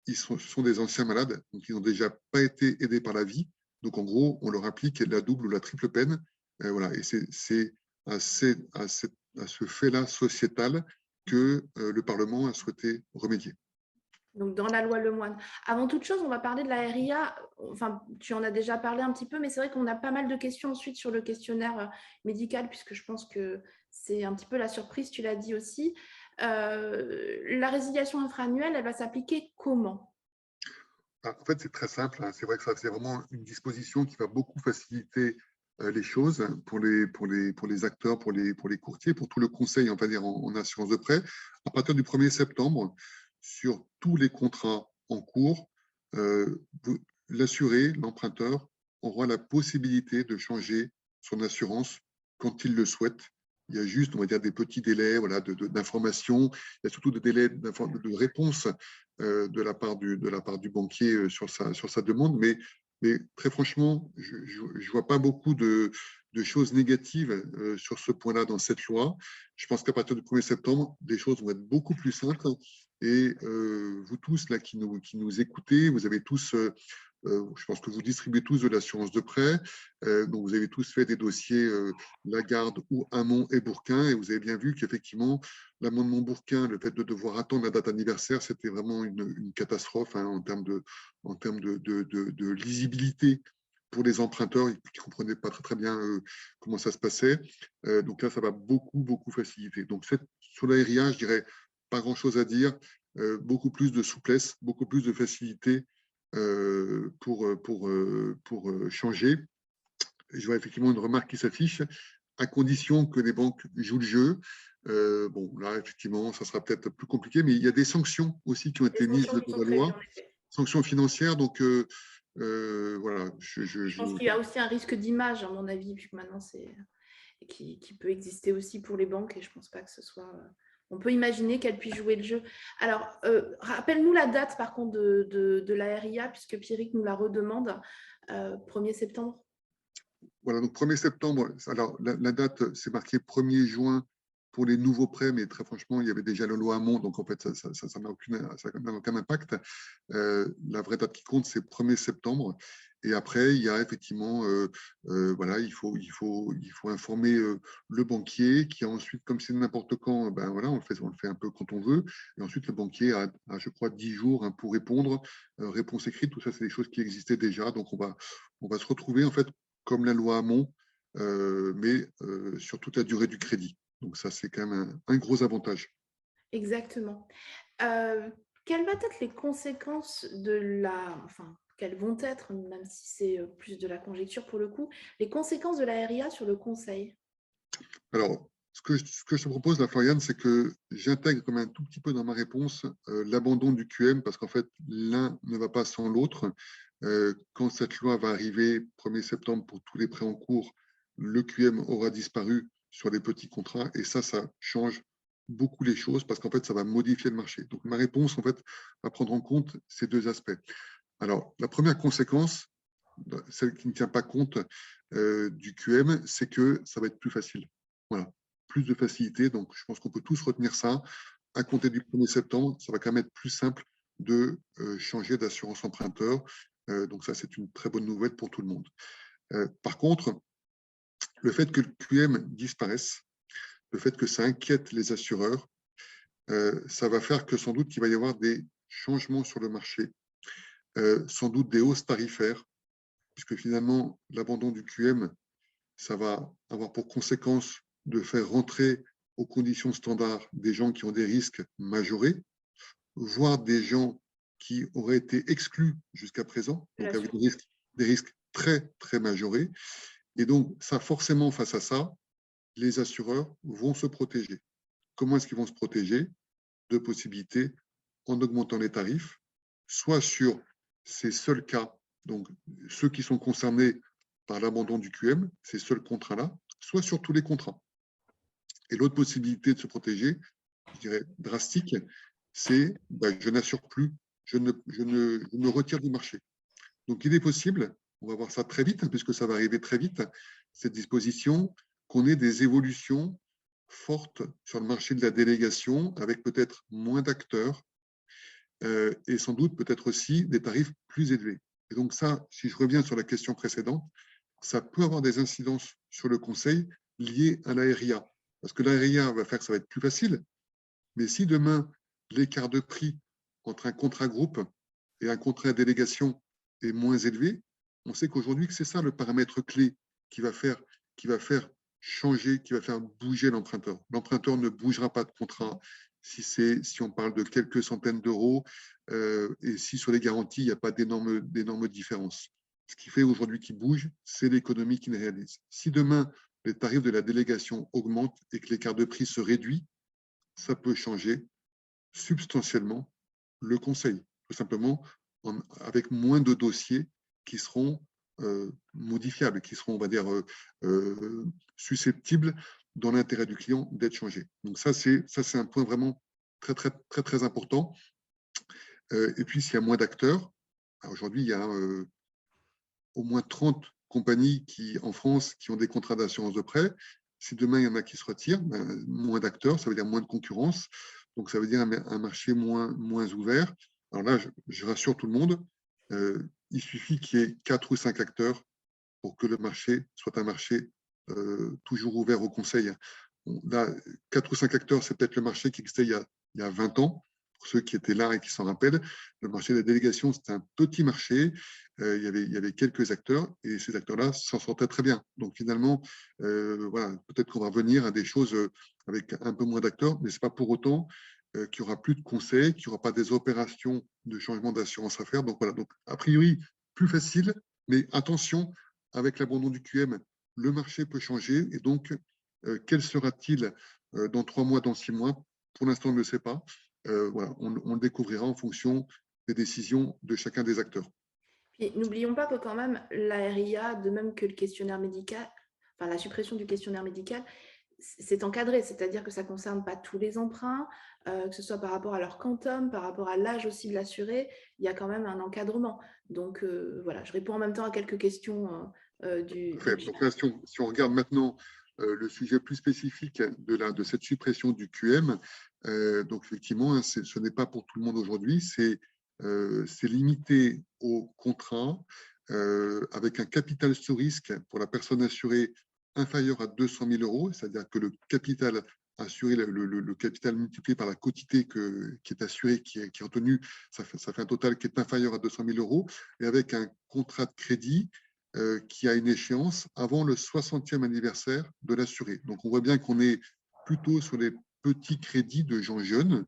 ce sont des anciens malades, donc ils n'ont déjà pas été aidés par la vie. Donc en gros, on leur applique la double ou la triple peine. Voilà. Et c'est à ce fait-là sociétal que le Parlement a souhaité remédier. donc dans la loi Lemoine. Avant toute chose, on va parler de la RIA. Enfin, tu en as déjà parlé un petit peu, mais c'est vrai qu'on a pas mal de questions ensuite sur le questionnaire médical, puisque je pense que c'est un petit peu la surprise, tu l'as dit aussi. La résiliation infra-annuelle, elle va s'appliquer comment? En fait, c'est très simple, hein. C'est vrai que ça, c'est vraiment une disposition qui va beaucoup faciliter les choses pour les acteurs, pour les courtiers, pour tout le conseil, on va dire, en assurance de prêt. À partir du 1er septembre, sur tous les contrats en cours, l'assuré, l'emprunteur, aura la possibilité de changer son assurance quand il le souhaite. Il y a juste, on va dire, des petits délais voilà, d'information. Il y a surtout des délais de réponse de la part du banquier sur sa demande. Mais très franchement, je ne vois pas beaucoup de choses négatives sur ce point-là dans cette loi. Je pense qu'à partir du 1er septembre, les choses vont être beaucoup plus simples. Et vous tous là qui nous écoutez, vous avez tous je pense que vous distribuez tous de l'assurance de prêt. Donc, vous avez tous fait des dossiers Lagarde ou Hamon et Bourquin. Et vous avez bien vu qu'effectivement, l'amendement Bourquin, le fait de devoir attendre la date anniversaire, c'était vraiment une catastrophe hein, en termes de lisibilité pour les emprunteurs qui ne comprenaient pas très bien comment ça se passait. Donc là, ça va beaucoup faciliter. Donc, sur l'aérien, je dirais pas grand-chose à dire. Beaucoup plus de souplesse, beaucoup plus de facilité pour changer. Je vois effectivement une remarque qui s'affiche, à condition que les banques jouent le jeu. Bon, là, effectivement, ça sera peut-être plus compliqué, mais il y a des sanctions aussi qui ont été mises dans la loi, sanctions financières. Donc, voilà. Je pense qu'il y a aussi un risque d'image, à mon avis, vu que maintenant, qui peut exister aussi pour les banques, et je ne pense pas que ce soit... On peut imaginer qu'elle puisse jouer le jeu. Alors, rappelle-nous la date, par contre, de la RIA, puisque Pierrick nous la redemande, 1er septembre. Voilà, donc 1er septembre. Alors, la date, c'est marqué 1er juin pour les nouveaux prêts, mais très franchement, il y avait déjà la loi Hamon, donc en fait, ça n'a aucun impact. La vraie date qui compte, c'est 1er septembre. Et après, il y a effectivement, voilà, il faut informer le banquier qui a ensuite, comme c'est n'importe quand, ben voilà, on le fait un peu quand on veut. Et ensuite, le banquier a je crois, 10 jours hein, pour répondre. Réponse écrite, tout ça, c'est des choses qui existaient déjà. Donc, on va se retrouver, en fait, comme la loi Hamon, mais sur toute la durée du crédit. Donc, ça, c'est quand même un gros avantage. Exactement. Quelles vont être les conséquences quelles vont être, même si c'est plus de la conjecture pour le coup, les conséquences de la RIA sur le conseil? Alors, ce que je te propose, là, Floriane, c'est que j'intègre comme un tout petit peu dans ma réponse l'abandon du QM, parce qu'en fait, l'un ne va pas sans l'autre. Quand cette loi va arriver 1er septembre pour tous les prêts en cours, le QM aura disparu sur les petits contrats, et ça change beaucoup les choses, parce qu'en fait, ça va modifier le marché. Donc, ma réponse, en fait, va prendre en compte ces deux aspects. Alors, la première conséquence, celle qui ne tient pas compte du QM, c'est que ça va être plus facile. Voilà, plus de facilité. Donc, je pense qu'on peut tous retenir ça. À compter du 1er septembre, ça va quand même être plus simple de changer d'assurance emprunteur. Donc, ça, c'est une très bonne nouvelle pour tout le monde. Par contre, le fait que le QM disparaisse, le fait que ça inquiète les assureurs, ça va faire que sans doute qu'il va y avoir des changements sur le marché, sans doute des hausses tarifaires, puisque finalement, l'abandon du QM, ça va avoir pour conséquence de faire rentrer aux conditions standards des gens qui ont des risques majorés, voire des gens qui auraient été exclus jusqu'à présent, donc avec des risques très majorés. Et donc, ça, forcément, face à ça, les assureurs vont se protéger. Comment est-ce qu'ils vont se protéger? Deux possibilités, en augmentant les tarifs, soit sur ces seuls cas, donc ceux qui sont concernés par l'abandon du QM, ces seuls contrats-là, soit sur tous les contrats. Et l'autre possibilité de se protéger, je dirais drastique, c'est je n'assure plus, je me retire du marché. Donc il est possible, on va voir ça très vite, puisque ça va arriver très vite, cette disposition, qu'on ait des évolutions fortes sur le marché de la délégation, avec peut-être moins d'acteurs, et sans doute peut-être aussi des tarifs plus élevés. Et donc ça, si je reviens sur la question précédente, ça peut avoir des incidences sur le conseil liées à la RIA. Parce que la RIA va faire que ça va être plus facile, mais si demain, l'écart de prix entre un contrat groupe et un contrat à délégation est moins élevé, on sait qu'aujourd'hui, que c'est ça le paramètre clé qui va faire changer, qui va faire bouger l'emprunteur. L'emprunteur ne bougera pas de contrat si on parle de quelques centaines d'euros et si sur les garanties, il n'y a pas d'énormes différences. Ce qui fait aujourd'hui qu'il bouge, c'est l'économie qui le réalise. Si demain, les tarifs de la délégation augmentent et que l'écart de prix se réduit, ça peut changer substantiellement le conseil, tout simplement avec moins de dossiers qui seront modifiables, qui seront, on va dire, susceptibles, dans l'intérêt du client, d'être changés. Donc ça, c'est un point vraiment très, très, très, très important. Et puis, s'il y a moins d'acteurs, aujourd'hui, il y a au moins 30 compagnies en France qui ont des contrats d'assurance de prêt. Si demain, il y en a qui se retirent, moins d'acteurs, ça veut dire moins de concurrence. Donc, ça veut dire un marché moins ouvert. Alors là, je rassure tout le monde, il suffit qu'il y ait 4 ou 5 acteurs pour que le marché soit un marché toujours ouvert au conseil. Là, 4 ou 5 acteurs, c'est peut-être le marché qui existait il y a 20 ans. Pour ceux qui étaient là et qui s'en rappellent, le marché de la délégation, c'était un petit marché. Il y avait quelques acteurs et ces acteurs-là s'en sortaient très bien. Donc finalement, voilà, peut-être qu'on va revenir à des choses avec un peu moins d'acteurs, mais ce n'est pas pour autant qu'il n'y aura plus de conseils, qu'il n'y aura pas des opérations de changement d'assurance à faire. Donc voilà, donc a priori, plus facile, mais attention, avec l'abandon du QM, le marché peut changer. Et donc, quel sera-t-il dans 3 mois, dans 6 mois? Pour l'instant, on ne le sait pas. Voilà, on le découvrira en fonction des décisions de chacun des acteurs. Et n'oublions pas que quand même, la RIA, de même que le questionnaire médical, enfin la suppression du questionnaire médical, c'est encadré, c'est-à-dire que ça ne concerne pas tous les emprunts, que ce soit par rapport à leur quantum, par rapport à l'âge aussi de l'assuré, il y a quand même un encadrement. Donc voilà, je réponds en même temps à quelques questions du chat. Donc là, si on regarde maintenant le sujet plus spécifique de cette suppression du QM, donc effectivement, hein, ce n'est pas pour tout le monde aujourd'hui, c'est limité au contrat avec un capital sous risque pour la personne assurée inférieur à 200 000 euros, c'est-à-dire que le capital assuré, le capital multiplié par la quotité qui est assurée, qui est retenue, ça fait un total qui est inférieur à 200 000 euros, et avec un contrat de crédit qui a une échéance avant le 60e anniversaire de l'assuré. Donc, on voit bien qu'on est plutôt sur les petits crédits de gens jeunes.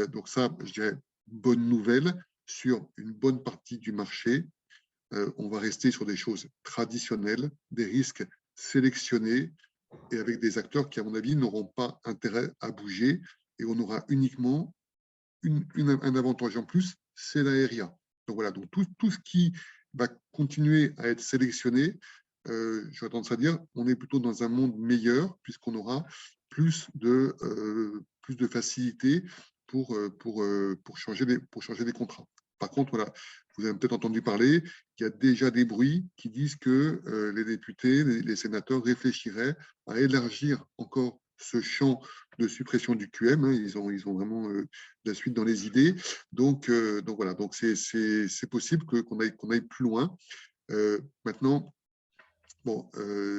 Donc ça, je dirais, bonne nouvelle sur une bonne partie du marché. On va rester sur des choses traditionnelles, des risques sélectionnés et avec des acteurs qui, à mon avis, n'auront pas intérêt à bouger. Et on aura uniquement un avantage en plus, c'est l'aérien. Donc voilà, donc tout ce qui va continuer à être sélectionné, j'aurais tendance à dire, on est plutôt dans un monde meilleur puisqu'on aura plus de facilité pour changer des contrats. Par contre, voilà, vous avez peut-être entendu parler qu'il y a déjà des bruits qui disent que les députés, les sénateurs réfléchiraient à élargir encore ce champ de suppression du QM. Hein, ils ont vraiment la suite dans les idées. Donc voilà, donc c'est possible qu'on aille plus loin. Maintenant, bon,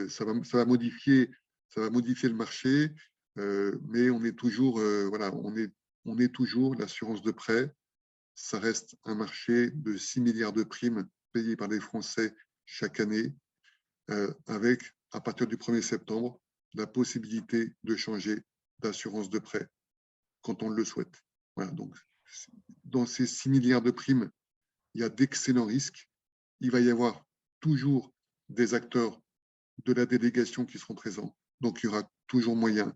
ça va modifier le marché, mais on est toujours, voilà, on est toujours l'assurance de prêt. Ça reste un marché de 6 milliards de primes payées par les Français chaque année, avec, à partir du 1er septembre, la possibilité de changer d'assurance de prêt quand on le souhaite. Voilà, donc, dans ces 6 milliards de primes, il y a d'excellents risques. Il va y avoir toujours des acteurs de la délégation qui seront présents. Donc, il y aura toujours moyen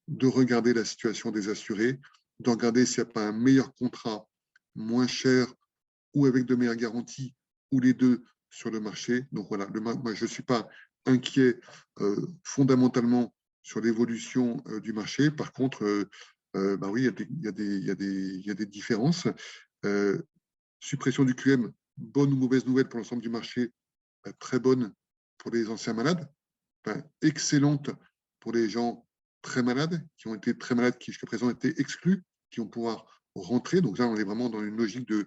de regarder la situation des assurés, de regarder s'il n'y a pas un meilleur contrat, moins cher ou avec de meilleures garanties, ou les deux sur le marché. Donc voilà, moi, je ne suis pas inquiet fondamentalement sur l'évolution du marché. Par contre, bah oui, il y a des différences. Suppression du QM, bonne ou mauvaise nouvelle pour l'ensemble du marché, très bonne pour les anciens malades, excellente pour les gens très malades, qui ont été très malades, qui jusqu'à présent étaient exclus, qui vont pouvoir rentrer. Donc là, on est vraiment dans une logique de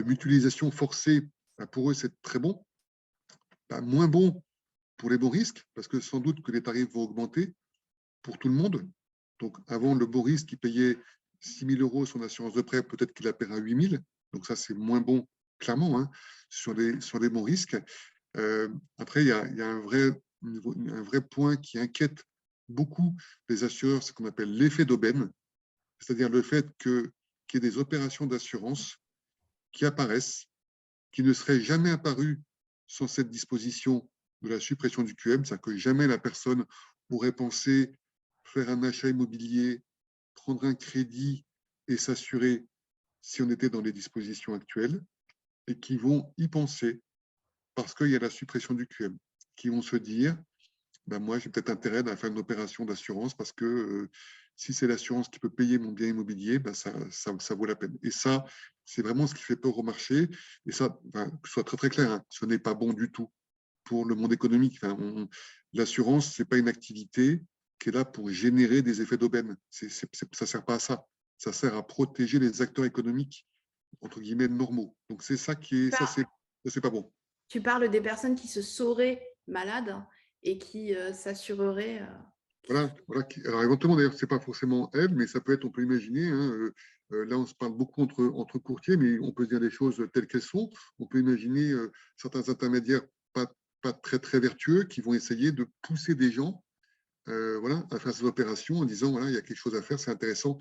mutualisation forcée. Pour eux, c'est très bon. Moins bon pour les bons risques, parce que sans doute que les tarifs vont augmenter pour tout le monde. Donc avant, le bon risque qui payait 6 000 euros son assurance de prêt, peut-être qu'il la paiera 8 000. Donc ça, c'est moins bon, clairement, hein, sur les bons risques. Après, il y a un vrai point qui inquiète beaucoup les assureurs, c'est ce qu'on appelle l'effet d'aubaine, c'est-à-dire le fait qu'il y ait des opérations d'assurance qui apparaissent, qui ne seraient jamais apparues sans cette disposition de la suppression du QM, c'est-à-dire que jamais la personne pourrait penser faire un achat immobilier, prendre un crédit et s'assurer si on était dans les dispositions actuelles, et qui vont y penser parce qu'il y a la suppression du QM, qui vont se dire, ben moi, j'ai peut-être intérêt à faire une opération d'assurance parce que si c'est l'assurance qui peut payer mon bien immobilier, ben ça vaut la peine. Et ça, c'est vraiment ce qui fait peur au marché. Et ça, ben, que ce soit très, très clair, hein, ce n'est pas bon du tout pour le monde économique. Enfin, l'assurance, ce n'est pas une activité qui est là pour générer des effets d'aubaine. Ça ne sert pas à ça. Ça sert à protéger les acteurs économiques, entre guillemets, normaux. Donc, c'est ça qui est, ça, c'est pas bon. Tu parles des personnes qui se sauraient malades et qui s'assureraient. Voilà. Alors, éventuellement, d'ailleurs, ce n'est pas forcément elle, mais ça peut être, on peut imaginer, hein, là, on se parle beaucoup entre courtiers, mais on peut se dire les choses telles qu'elles sont. On peut imaginer certains intermédiaires pas très, très vertueux qui vont essayer de pousser des gens voilà, à faire ces opérations en disant, voilà, il y a quelque chose à faire, c'est intéressant.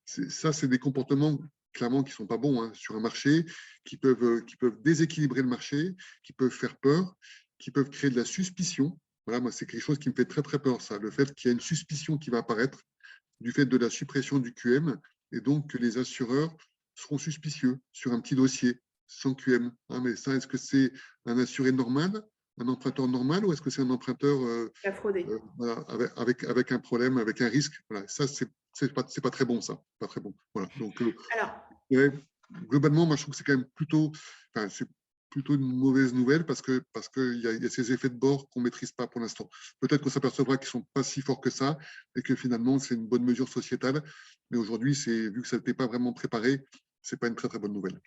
Ça, c'est des comportements clairement qui ne sont pas bons hein, sur un marché, qui peuvent déséquilibrer le marché, qui peuvent faire peur, qui peuvent créer de la suspicion. Voilà, moi, c'est quelque chose qui me fait très, très peur, ça. Le fait qu'il y a une suspicion qui va apparaître du fait de la suppression du QM et donc que les assureurs seront suspicieux sur un petit dossier sans QM. Hein, mais ça, est-ce que c'est un assuré normal, un emprunteur normal ou est-ce que c'est un emprunteur Fraudées. voilà, avec un problème, avec un risque? Voilà, ça, c'est pas très bon, ça. Pas très bon. Voilà. Donc, Alors, globalement, moi, je trouve que c'est quand même plutôt, enfin, c'est plutôt une mauvaise nouvelle parce qu'il y a ces effets de bord qu'on ne maîtrise pas pour l'instant. Peut-être qu'on s'apercevra qu'ils ne sont pas si forts que ça et que finalement, c'est une bonne mesure sociétale. Mais aujourd'hui, vu que ça n'était pas vraiment préparé, ce n'est pas une très, très bonne nouvelle.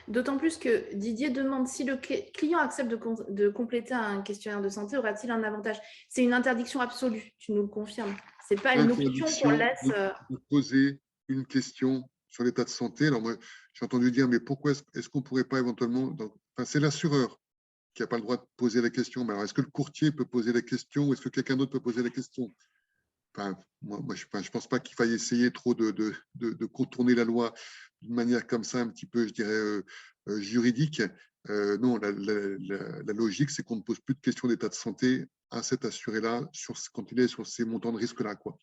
d'autant plus que Didier demande si le client accepte de compléter un questionnaire de santé, aura-t-il un avantage? C'est une interdiction absolue, tu nous le confirmes. Ce n'est pas une option qu'on L'interdiction laisse. de poser une question sur l'état de santé. Alors moi, j'ai entendu dire, mais pourquoi est-ce qu'on ne pourrait pas éventuellement... Enfin, c'est l'assureur qui n'a pas le droit de poser la question. Mais alors, est-ce que le courtier peut poser la question ou est-ce que quelqu'un d'autre peut poser la question? Enfin, moi, je ne pense pas qu'il faille essayer trop de contourner la loi d'une manière comme ça, un petit peu, je dirais, juridique. Non, la logique, c'est qu'on ne pose plus de questions d'état de santé à cet assuré-là quand il est sur ces montants de risque-là, quoi.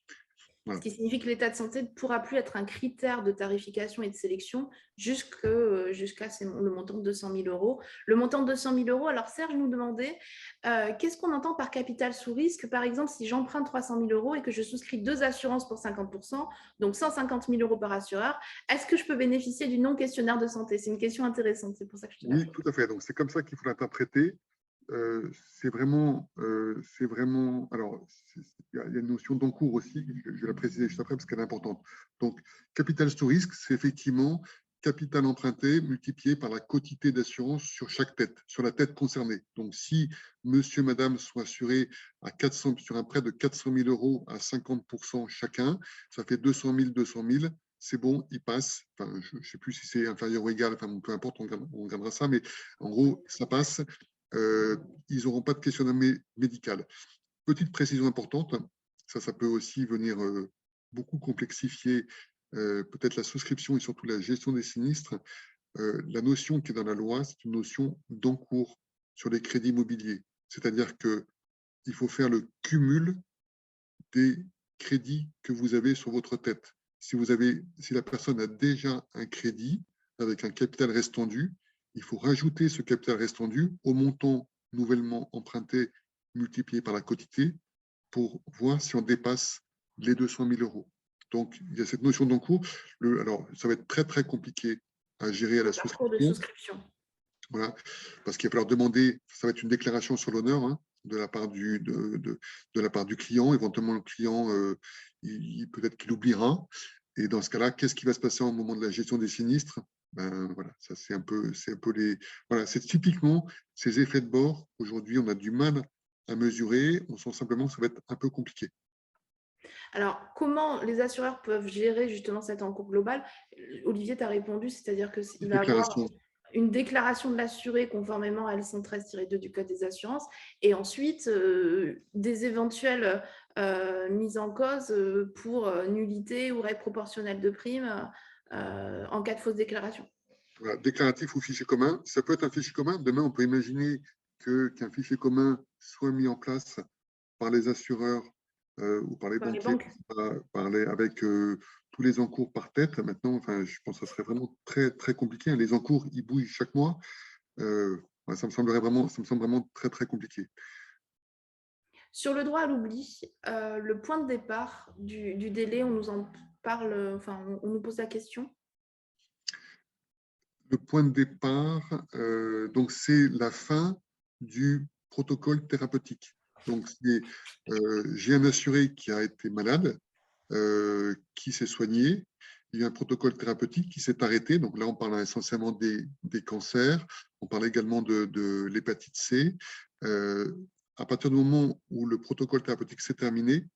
Ce Voilà. qui signifie que l'état de santé ne pourra plus être un critère de tarification et de sélection jusqu'à le montant de 200 000 euros. Le montant de 200 000 euros, alors Serge nous demandait qu'est-ce qu'on entend par capital sous risque? Par exemple, si j'emprunte 300 000 euros et que je souscris 2 assurances pour 50%, donc 150 000 euros par assureur, est-ce que je peux bénéficier du non-questionnaire de santé? C'est une question intéressante, c'est pour ça que je te la Oui, pose. tout à fait. Donc, c'est comme ça qu'il faut l'interpréter. C'est vraiment, alors, il y a une notion d'encours aussi, je vais la préciser juste après parce qu'elle est importante. Donc, capital sous risque, c'est effectivement capital emprunté multiplié par la quotité d'assurance sur chaque tête, sur la tête concernée. Donc, si monsieur, madame sont assurés sur un prêt de 400 000 euros à 50% chacun, ça fait 200 000, 200 000. C'est bon, il passe. Enfin, je ne sais plus si c'est inférieur ou égal, enfin, peu importe, on regardera ça, mais en gros, ça passe. Ils n'auront pas de questionnaire médical. Petite précision importante, ça peut aussi venir beaucoup complexifier peut-être la souscription et surtout la gestion des sinistres. La notion qui est dans la loi, c'est une notion d'encours sur les crédits immobiliers. C'est-à-dire qu'il faut faire le cumul des crédits que vous avez sur votre tête. Si la personne a déjà un crédit avec un capital restendu, il faut rajouter ce capital restendu au montant nouvellement emprunté multiplié par la quotité pour voir si on dépasse les 200 000 euros. Donc, il y a cette notion d'encours. Alors, ça va être très, très compliqué à gérer à la Parcours de souscription. souscription. Voilà, parce qu'il va falloir demander, ça va être une déclaration sur l'honneur hein, de la part du client. Éventuellement, le client, peut-être qu'il oubliera. Et dans ce cas-là, qu'est-ce qui va se passer au moment de la gestion des sinistres? Ben, voilà, ça c'est un peu les. Voilà, c'est typiquement ces effets de bord. Aujourd'hui, on a du mal à mesurer. On sent simplement que ça va être un peu compliqué. Alors, comment les assureurs peuvent gérer justement cet encours global? Olivier t'a répondu, c'est-à-dire qu'il va avoir Déclaration. une déclaration de l'assuré conformément à L113-2 du Code des assurances et ensuite des éventuelles mises en cause pour nullité ou règle proportionnelle de prime en cas de fausse déclaration. Voilà, déclaratif ou fichier commun. Ça peut être un fichier commun. Demain, on peut imaginer qu'un fichier commun soit mis en place par les assureurs ou par les Par les banquiers, banques. avec tous les encours par tête. Maintenant, enfin, je pense que ça serait vraiment très, très compliqué, hein. Les encours, ils bougent chaque mois. Ouais, ça me semble vraiment très, très compliqué. Sur le droit à l'oubli, le point de départ du délai, on nous en parle, enfin, on nous pose la question. Le point de départ, donc c'est la fin du protocole thérapeutique. Donc, j'ai un assuré qui a été malade, qui s'est soigné. Il y a un protocole thérapeutique qui s'est arrêté. Donc là, on parle essentiellement des cancers. On parle également de l'hépatite C. À partir du moment où le protocole thérapeutique s'est terminé,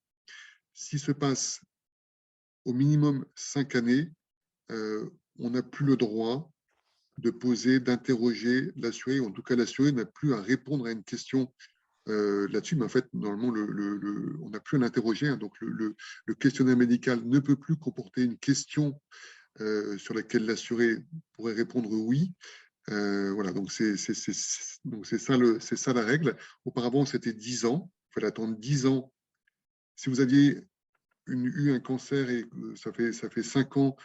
s'il se passe au minimum 5 années, on n'a plus le droit de poser, d'interroger l'assuré. En tout cas, l'assuré n'a plus à répondre à une question là-dessus, mais en fait, normalement, on n'a plus à l'interroger, hein. Donc, le questionnaire médical ne peut plus comporter une question sur laquelle l'assuré pourrait répondre oui. Voilà, donc c'est ça la règle. Auparavant, c'était 10 ans. Il fallait attendre 10 ans. Si vous aviez eu un cancer et ça fait 5 ans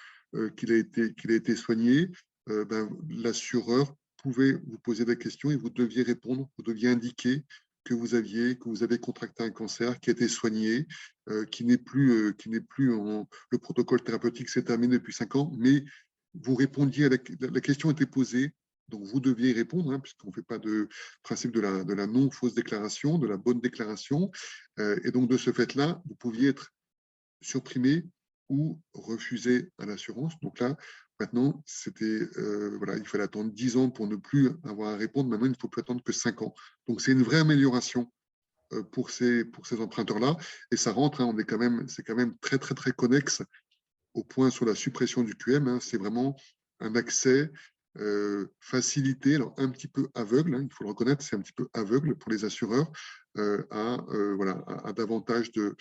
qu'il a été soigné, ben, l'assureur pouvait vous poser des questions et vous deviez répondre, vous deviez indiquer que vous avez contracté un cancer, qui a été soigné, qui n'est plus, le protocole thérapeutique s'est terminé depuis 5 ans, mais vous répondiez la question était posée, donc vous deviez y répondre, hein, puisqu'on ne fait pas de principe de la non-fausse déclaration, de la bonne déclaration. Et donc de ce fait-là, vous pouviez être supprimé ou refusé à l'assurance. Donc là, maintenant, voilà, il fallait attendre 10 ans pour ne plus avoir à répondre. Maintenant, il ne faut plus attendre que 5 ans. Donc c'est une vraie amélioration pour ces emprunteurs-là. Et ça rentre, hein, c'est quand même très, très, très connexe au point sur la suppression du QM, hein. C'est vraiment un accès facilité, alors un petit peu aveugle, hein, il faut le reconnaître, c'est un petit peu aveugle pour les assureurs voilà, à davantage de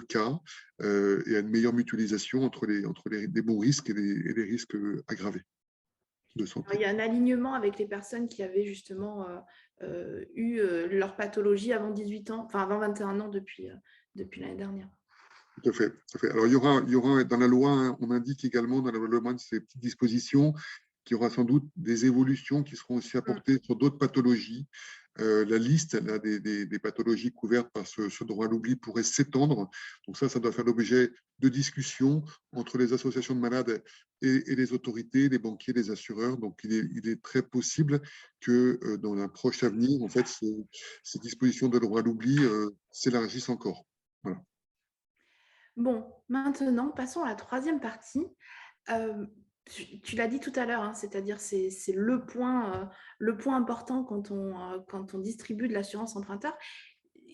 cas et à une meilleure mutualisation entre des bons risques et des risques aggravés de Il santé. y a un alignement avec les personnes qui avaient justement eu leur pathologie avant 18 ans, enfin avant 21 ans depuis l'année dernière. Tout à fait, tout à fait. Alors, il y aura dans la loi, hein, on indique également dans la loi de ces petites dispositions qu'il y aura sans doute des évolutions qui seront aussi apportées sur d'autres pathologies. La liste là, des pathologies couvertes par ce droit à l'oubli pourrait s'étendre. Donc ça doit faire l'objet de discussions entre les associations de malades et les autorités, les banquiers, les assureurs. Donc il est très possible que dans un proche avenir, en fait, ces dispositions de droit à l'oubli s'élargissent encore. Voilà. Bon, maintenant, passons à la troisième partie. Tu l'as dit tout à l'heure, hein, c'est-à-dire c'est le point important quand on distribue de l'assurance emprunteur.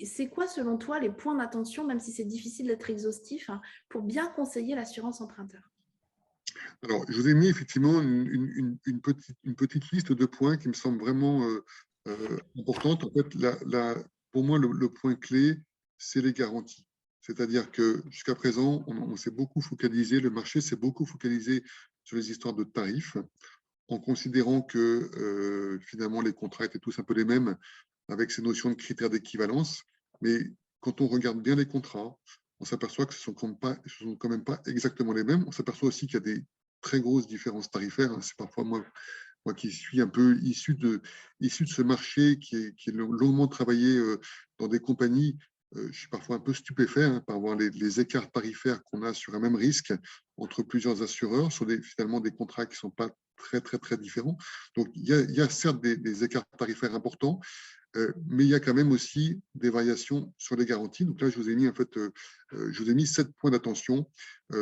C'est quoi, selon toi, les points d'attention, même si c'est difficile d'être exhaustif, hein, pour bien conseiller l'assurance emprunteur? Alors, je vous ai mis effectivement une petite liste de points qui me semble vraiment importante. En fait, pour moi, le point clé, c'est les garanties. C'est-à-dire que jusqu'à présent, on s'est beaucoup focalisé, le marché s'est beaucoup focalisé sur les histoires de tarifs, en considérant que finalement les contrats étaient tous un peu les mêmes, avec ces notions de critères d'équivalence. Mais quand on regarde bien les contrats, on s'aperçoit que ce ne sont quand même pas exactement les mêmes. On s'aperçoit aussi qu'il y a des très grosses différences tarifaires. C'est parfois moi qui suis un peu issu de ce marché qui est longuement travaillé dans des compagnies. Je suis parfois un peu stupéfait, hein, par voir les écarts tarifaires qu'on a sur un même risque entre plusieurs assureurs, sur finalement des contrats qui ne sont pas très, très, très différents. Donc, il y a certes des écarts tarifaires importants, mais il y a quand même aussi des variations sur les garanties. Donc là, je vous ai mis, en fait, 7 points d'attention.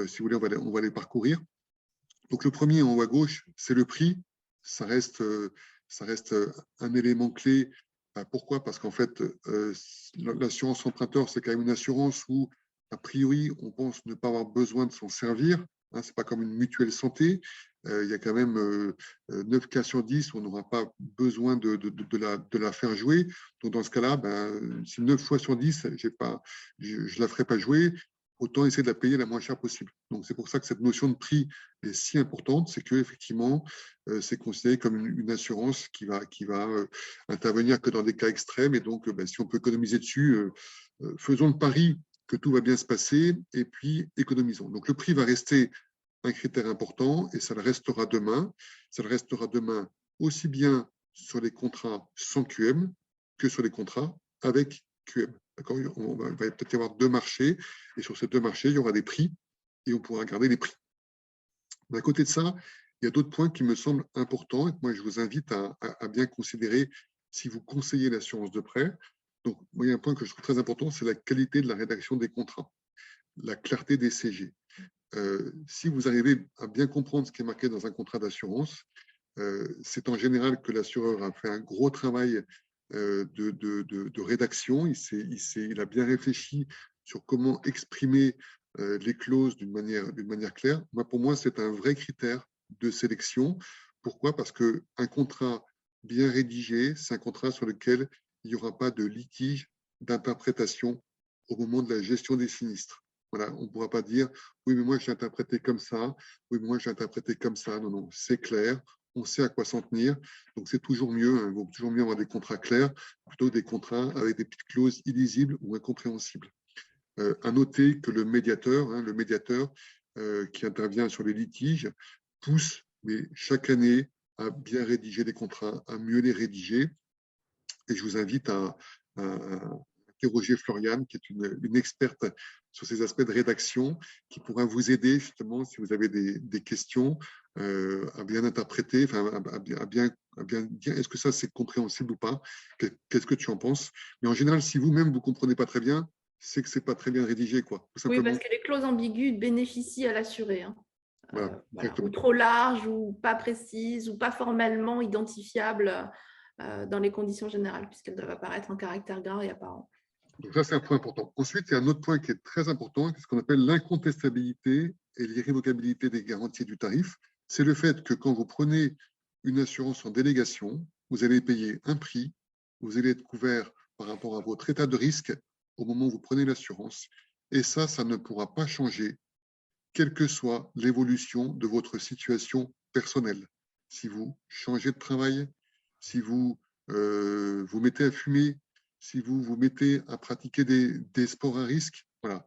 Si vous voulez, on va les parcourir. Donc le premier en haut à gauche, c'est le prix. Ça reste, un élément clé. Pourquoi? Parce qu'en fait, l'assurance emprunteur, c'est quand même une assurance où, a priori, on pense ne pas avoir besoin de s'en servir. Hein, ce n'est pas comme une mutuelle santé. Il y a quand même 9 cas sur 10 où on n'aura pas besoin de la faire jouer. Donc, dans ce cas-là, si 9 fois sur 10, je ne la ferai pas jouer, autant essayer de la payer la moins chère possible. Donc, c'est pour ça que cette notion de prix est si importante, c'est qu'effectivement, c'est considéré comme une assurance qui va intervenir que dans des cas extrêmes. Et donc, si on peut économiser dessus, faisons le pari que tout va bien se passer et puis économisons. Donc, le prix va rester un critère important et ça le restera demain. Ça le restera demain aussi bien sur les contrats sans QM que sur les contrats avec QM. D'accord ? Il va peut-être y avoir deux marchés et sur ces deux marchés, il y aura des prix et on pourra regarder les prix. Mais à côté de ça, il y a d'autres points qui me semblent importants et que moi, je vous invite à bien considérer si vous conseillez l'assurance de prêt. Donc, moi, il y a un point que je trouve très important, c'est la qualité de la rédaction des contrats, la clarté des CG. Si vous arrivez à bien comprendre ce qui est marqué dans un contrat d'assurance, c'est en général que l'assureur a fait un gros travail de rédaction. Il a bien réfléchi sur comment exprimer les clauses d'une manière claire. Pour moi, c'est un vrai critère de sélection. Pourquoi ? Parce qu'un contrat bien rédigé, c'est un contrat sur lequel il n'y aura pas de litige d'interprétation au moment de la gestion des sinistres. Voilà, on ne pourra pas dire « oui, mais moi, j'ai interprété comme ça, oui, mais moi, j'ai interprété comme ça ». Non, non, c'est clair, on sait à quoi s'en tenir. Donc, c'est toujours mieux, il vaut toujours mieux avoir des contrats clairs plutôt que des contrats avec des petites clauses illisibles ou incompréhensibles. À noter que le médiateur qui intervient sur les litiges pousse, mais chaque année, à bien rédiger les contrats, à mieux les rédiger. Et je vous invite à interroger Floriane, qui est une experte sur ces aspects de rédaction, qui pourra vous aider justement si vous avez des questions à bien interpréter, à bien dire est-ce que ça c'est compréhensible ou pas, qu'est-ce que tu en penses. Mais en général, si vous-même vous ne comprenez pas très bien, c'est que ce n'est pas très bien rédigé, quoi, tout Oui, simplement. parce que les clauses ambiguës bénéficient à l'assuré. Hein. Voilà, Ou trop larges, ou pas précises, ou pas formellement identifiables dans les conditions générales, puisqu'elles doivent apparaître en caractère gras et apparent. Donc ça, c'est un point important. Ensuite, il y a un autre point qui est très important, ce qu'on appelle l'incontestabilité et l'irrévocabilité des garanties du tarif. C'est le fait que quand vous prenez une assurance en délégation, vous allez payer un prix, vous allez être couvert par rapport à votre état de risque au moment où vous prenez l'assurance. Et ça ne pourra pas changer, quelle que soit l'évolution de votre situation personnelle. Si vous changez de travail, si vous vous mettez à fumer, si vous vous mettez à pratiquer des sports à risque, voilà.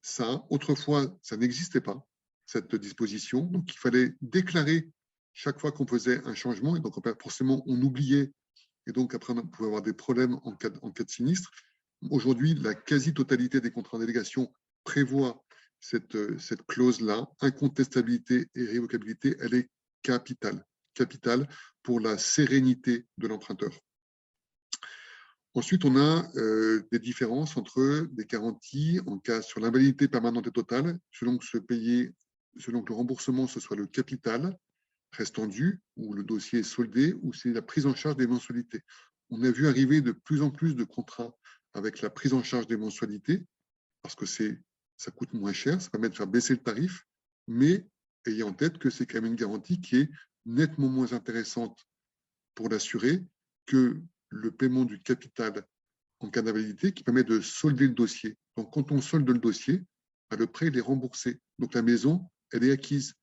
Ça, autrefois, ça n'existait pas, cette disposition. Donc, il fallait déclarer chaque fois qu'on faisait un changement. Et donc, forcément, on oubliait. Et donc, après, on pouvait avoir des problèmes en cas de sinistre. Aujourd'hui, la quasi-totalité des contrats en délégation prévoit cette clause-là, incontestabilité et révocabilité, elle est capitale pour la sérénité de l'emprunteur. Ensuite, on a des différences entre des garanties en cas sur l'invalidité permanente et totale, selon que le remboursement ce soit le capital restant dû, ou le dossier est soldé, ou c'est la prise en charge des mensualités. On a vu arriver de plus en plus de contrats avec la prise en charge des mensualités, parce que ça coûte moins cher, ça permet de faire baisser le tarif, mais ayez en tête que c'est quand même une garantie qui est nettement moins intéressante pour l'assuré que le paiement du capital en cas d'invalidité qui permet de solder le dossier. Donc, quand on solde le dossier, le prêt il est remboursé. Donc, la maison, elle est acquise.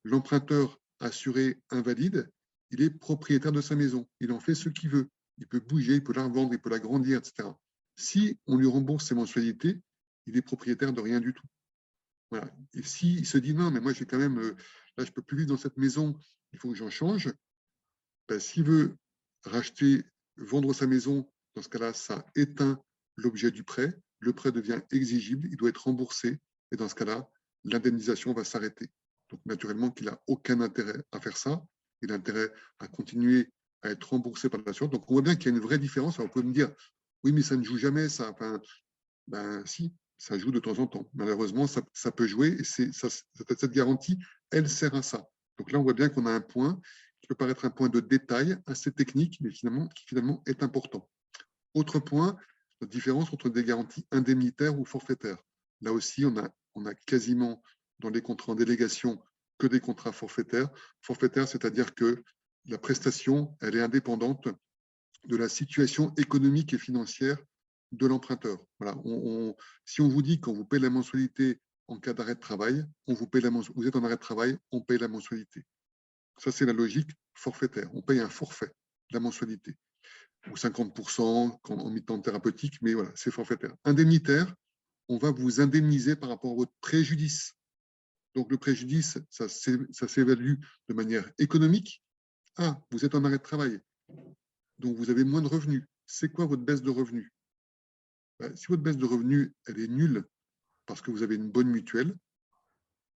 L'emprunteur assuré invalide, il est propriétaire de sa maison. Il en fait ce qu'il veut. Il peut bouger, il peut la revendre, il peut l'agrandir, etc. Si on lui rembourse ses mensualités, il est propriétaire de rien du tout. Voilà. Et s'il se dit non, mais moi, j'ai quand même, là, je ne peux plus vivre dans cette maison, il faut que j'en change, s'il veut racheter, vendre sa maison, dans ce cas-là, ça éteint l'objet du prêt, le prêt devient exigible, il doit être remboursé, et dans ce cas-là, l'indemnisation va s'arrêter. Donc, naturellement, qu'il n'a aucun intérêt à faire ça, il a intérêt à continuer à être remboursé par l'assurance. Donc, on voit bien qu'il y a une vraie différence. Alors, on peut me dire, oui, mais ça ne joue jamais, ça. Enfin, si, ça joue de temps en temps. Malheureusement, ça peut jouer, et cette garantie, elle sert à ça. Donc là, on voit bien qu'on a un point qui peut paraître un point de détail assez technique, mais qui finalement est important. Autre point, la différence entre des garanties indemnitaires ou forfaitaires. Là aussi, on a quasiment dans les contrats en délégation que des contrats forfaitaires. Forfaitaires, c'est-à-dire que la prestation, elle est indépendante de la situation économique et financière de l'emprunteur. Voilà, si on vous dit qu'on vous paie la mensualité en cas d'arrêt de travail, on vous paie vous êtes en arrêt de travail, on paye la mensualité. Ça, c'est la logique forfaitaire. On paye un forfait, la mensualité, ou 50% en mi-temps thérapeutique, mais voilà, c'est forfaitaire. Indemnitaire, on va vous indemniser par rapport à votre préjudice. Donc, le préjudice, ça s'évalue de manière économique. Ah, vous êtes en arrêt de travail, donc vous avez moins de revenus. C'est quoi votre baisse de revenus? Si votre baisse de revenus, elle est nulle parce que vous avez une bonne mutuelle,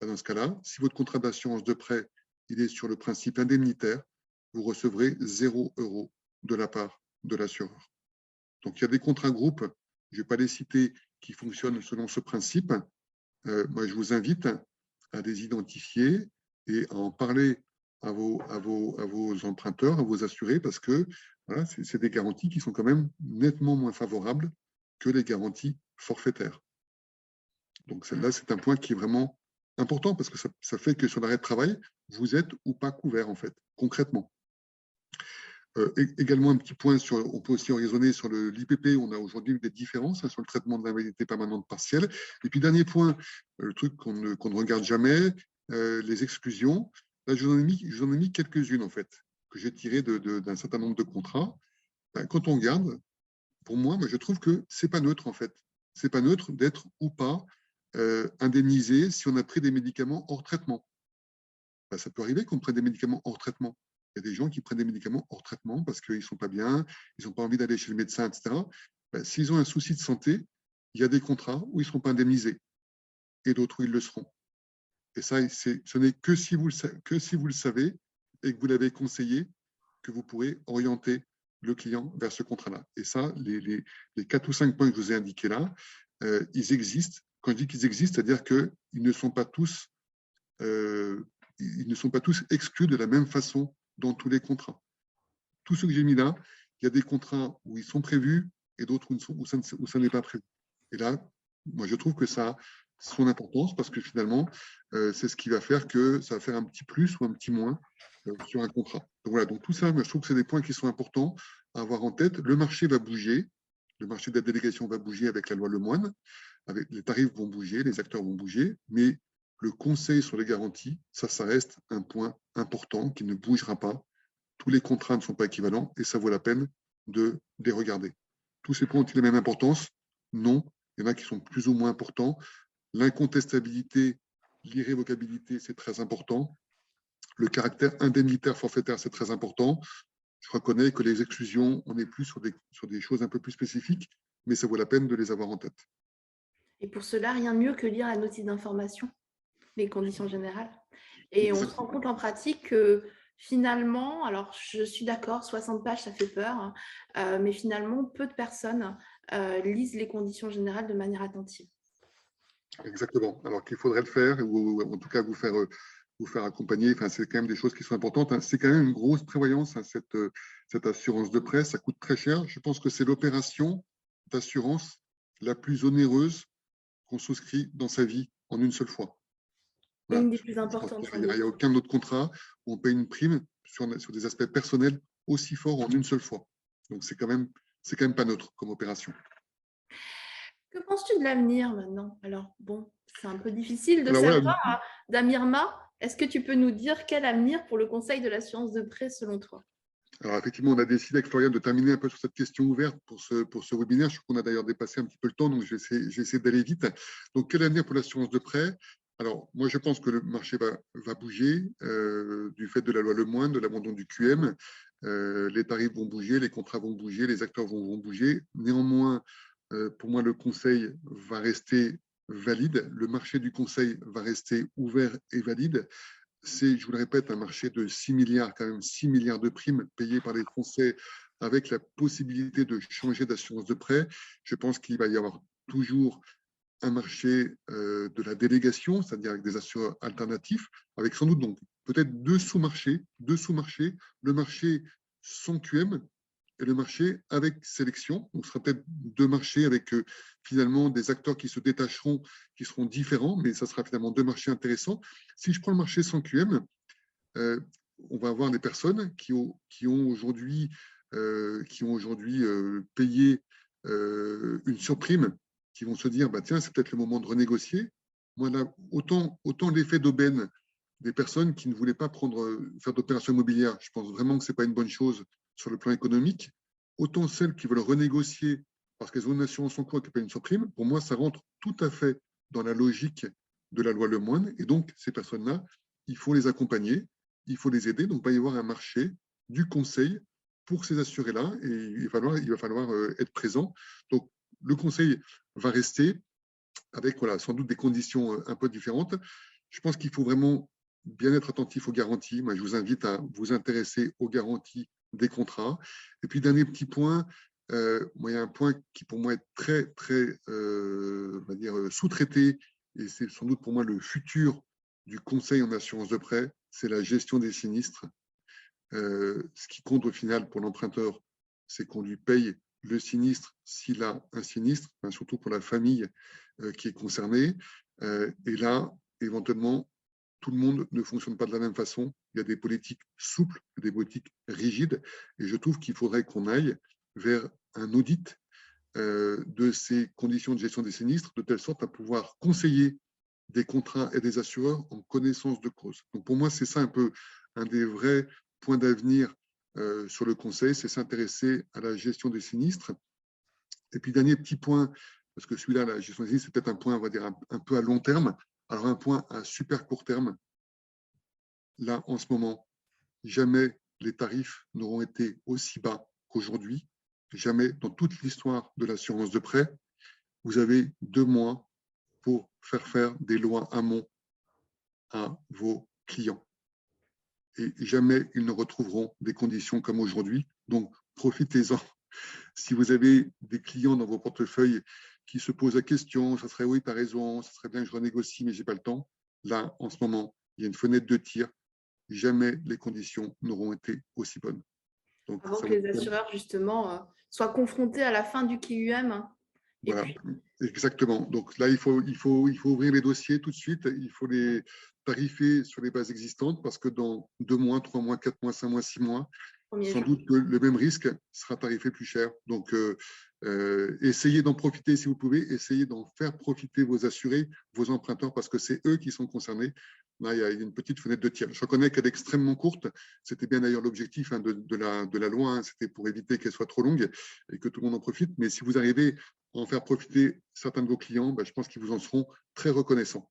dans ce cas-là, si votre contrat d'assurance de prêt il est sur le principe indemnitaire, vous recevrez 0 € de la part de l'assureur. Donc, il y a des contrats groupes, je ne vais pas les citer, qui fonctionnent selon ce principe. Moi, je vous invite à les identifier et à en parler à vos emprunteurs, à vos assurés, parce que voilà, c'est des garanties qui sont quand même nettement moins favorables que les garanties forfaitaires. Donc, celle-là, c'est un point qui est vraiment important parce que ça fait que sur l'arrêt de travail, vous êtes ou pas couvert, en fait, concrètement. Également, un petit point, on peut aussi raisonner sur l'IPP. On a aujourd'hui des différences sur le traitement de l'invalidité permanente partielle. Et puis, dernier point, le truc qu'on ne regarde jamais, les exclusions. Là, je vous en ai mis quelques-unes, en fait, que j'ai tirées d'un certain nombre de contrats. Quand on regarde, pour moi, je trouve que ce n'est pas neutre, en fait. Ce n'est pas neutre d'être ou pas indemnisé si on a pris des médicaments hors traitement. Ça peut arriver qu'on prenne des médicaments hors traitement. Il y a des gens qui prennent des médicaments hors traitement parce qu'ils ne sont pas bien, ils n'ont pas envie d'aller chez le médecin, etc. S'ils ont un souci de santé, il y a des contrats où ils ne seront pas indemnisés et d'autres où ils le seront. Et ça, ce n'est que si vous le savez et que vous l'avez conseillé que vous pourrez orienter le client vers ce contrat-là. Et ça, les 4 ou 5 points que je vous ai indiqués là, ils existent. Quand je dis qu'ils existent, c'est-à-dire qu'ils ne sont pas tous exclus de la même façon dans tous les contrats. Tous ceux que j'ai mis là, il y a des contrats où ils sont prévus et d'autres où ça n'est pas prévu. Et là, moi, je trouve que ça a son importance parce que finalement, c'est ce qui va faire que ça va faire un petit plus ou un petit moins sur un contrat. Donc voilà, donc tout ça, moi, je trouve que c'est des points qui sont importants à avoir en tête. Le marché va bouger, le marché de la délégation va bouger avec la loi Lemoine, les tarifs vont bouger, les acteurs vont bouger, mais le conseil sur les garanties, ça reste un point important qui ne bougera pas. Tous les contrats ne sont pas équivalents et ça vaut la peine de les regarder. Tous ces points ont-ils la même importance? Non. Il y en a qui sont plus ou moins importants. L'incontestabilité, l'irrévocabilité, c'est très important. Le caractère indemnitaire forfaitaire, c'est très important. Je reconnais que les exclusions, on est plus sur des choses un peu plus spécifiques, mais ça vaut la peine de les avoir en tête. Et pour cela, rien de mieux que lire la notice d'information, les conditions générales. Et on se rend compte en pratique que finalement, alors je suis d'accord, 60 pages, ça fait peur, mais finalement, peu de personnes lisent les conditions générales de manière attentive. Exactement. Alors qu'il faudrait le faire, ou en tout cas vous faire accompagner. Enfin, c'est quand même des choses qui sont importantes. C'est quand même une grosse prévoyance, cette assurance de prêt. Ça coûte très cher. Je pense que c'est l'opération d'assurance la plus onéreuse qu'on souscrit dans sa vie en une seule fois. Voilà. Une des plus importantes. Il n'y a aucun autre contrat où on paye une prime sur des aspects personnels aussi forts en une seule fois. Donc, c'est quand même pas neutre comme opération. Que penses-tu de l'avenir maintenant? Alors, bon, c'est un peu difficile de savoir. Voilà. Damirma, est-ce que tu peux nous dire quel avenir pour le Conseil de l'assurance de prêt selon toi? Alors, effectivement, on a décidé avec Florian de terminer un peu sur cette question ouverte pour ce webinaire. Je crois qu'on a d'ailleurs dépassé un petit peu le temps, donc je vais essayer d'aller vite. Donc, quel avenir pour l'assurance de prêt? Alors, moi, je pense que le marché va bouger du fait de la loi Lemoine, de l'abandon du QM. Les tarifs vont bouger, les contrats vont bouger, les acteurs vont bouger. Néanmoins, pour moi, le conseil va rester valide. Le marché du conseil va rester ouvert et valide. C'est, je vous le répète, un marché de 6 milliards, quand même 6 milliards de primes payées par les Français avec la possibilité de changer d'assurance de prêt. Je pense qu'il va y avoir toujours un marché de la délégation, c'est-à-dire avec des assureurs alternatifs, avec sans doute donc peut-être deux sous-marchés, le marché sans QM et le marché avec sélection. Donc, ce sera peut-être deux marchés avec finalement des acteurs qui se détacheront, qui seront différents, mais ça sera finalement deux marchés intéressants. Si je prends le marché sans QM, on va avoir des personnes qui ont aujourd'hui payé une surprime, qui vont se dire, bah, tiens, c'est peut-être le moment de renégocier. Moi, là, autant l'effet d'aubaine des personnes qui ne voulaient pas faire d'opérations immobilières, je pense vraiment que ce n'est pas une bonne chose sur le plan économique, autant celles qui veulent renégocier parce qu'elles ont une assurance en cours qui paye une surprime, pour moi, ça rentre tout à fait dans la logique de la loi Lemoine. Et donc, ces personnes-là, il faut les accompagner, il faut les aider. Donc, il va y avoir un marché du conseil pour ces assurés-là et il va falloir être présent. Donc, le conseil va rester avec sans doute des conditions un peu différentes. Je pense qu'il faut vraiment bien être attentif aux garanties. Moi, je vous invite à vous intéresser aux garanties des contrats. Et puis, dernier petit point, il y a un point qui pour moi est très, très sous-traité, et c'est sans doute pour moi le futur du conseil en assurance de prêt, c'est la gestion des sinistres. Ce qui compte au final pour l'emprunteur, c'est qu'on lui paye le sinistre s'il a un sinistre, surtout pour la famille qui est concernée. Et là, éventuellement, tout le monde ne fonctionne pas de la même façon. Il y a des politiques souples, des politiques rigides, et je trouve qu'il faudrait qu'on aille vers un audit de ces conditions de gestion des sinistres, de telle sorte à pouvoir conseiller des contrats et des assureurs en connaissance de cause. Donc pour moi, c'est ça un peu un des vrais points d'avenir sur le conseil, c'est s'intéresser à la gestion des sinistres. Et puis dernier petit point, parce que celui-là, la gestion des sinistres, c'est peut-être un point, on va dire, un peu à long terme. Alors un point à super court terme, là, en ce moment, jamais les tarifs n'auront été aussi bas qu'aujourd'hui. Jamais dans toute l'histoire de l'assurance de prêt, vous avez 2 mois pour faire des lois amont à vos clients. Et jamais ils ne retrouveront des conditions comme aujourd'hui. Donc, profitez-en. Si vous avez des clients dans vos portefeuilles qui se posent la question, ça serait oui, tu as raison, ça serait bien que je renégocie, mais je n'ai pas le temps. Là, en ce moment, il y a une fenêtre de tir. Jamais les conditions n'auront été aussi bonnes. Donc, Avant que les assureurs, justement, soient confrontés à la fin du KUM. Voilà, exactement. Donc là, il faut ouvrir les dossiers tout de suite. Il faut les tarifer sur les bases existantes parce que dans 2 mois, 3 mois, 4 mois, 5 mois, 6 mois, sans doute que le même risque sera tarifé plus cher. Donc, essayez d'en profiter si vous pouvez. Essayez d'en faire profiter vos assurés, vos emprunteurs, parce que c'est eux qui sont concernés. Là, il y a une petite fenêtre de tir. Je reconnais qu'elle est extrêmement courte. C'était bien d'ailleurs l'objectif de la loi. C'était pour éviter qu'elle soit trop longue et que tout le monde en profite. Mais si vous arrivez à en faire profiter certains de vos clients, je pense qu'ils vous en seront très reconnaissants.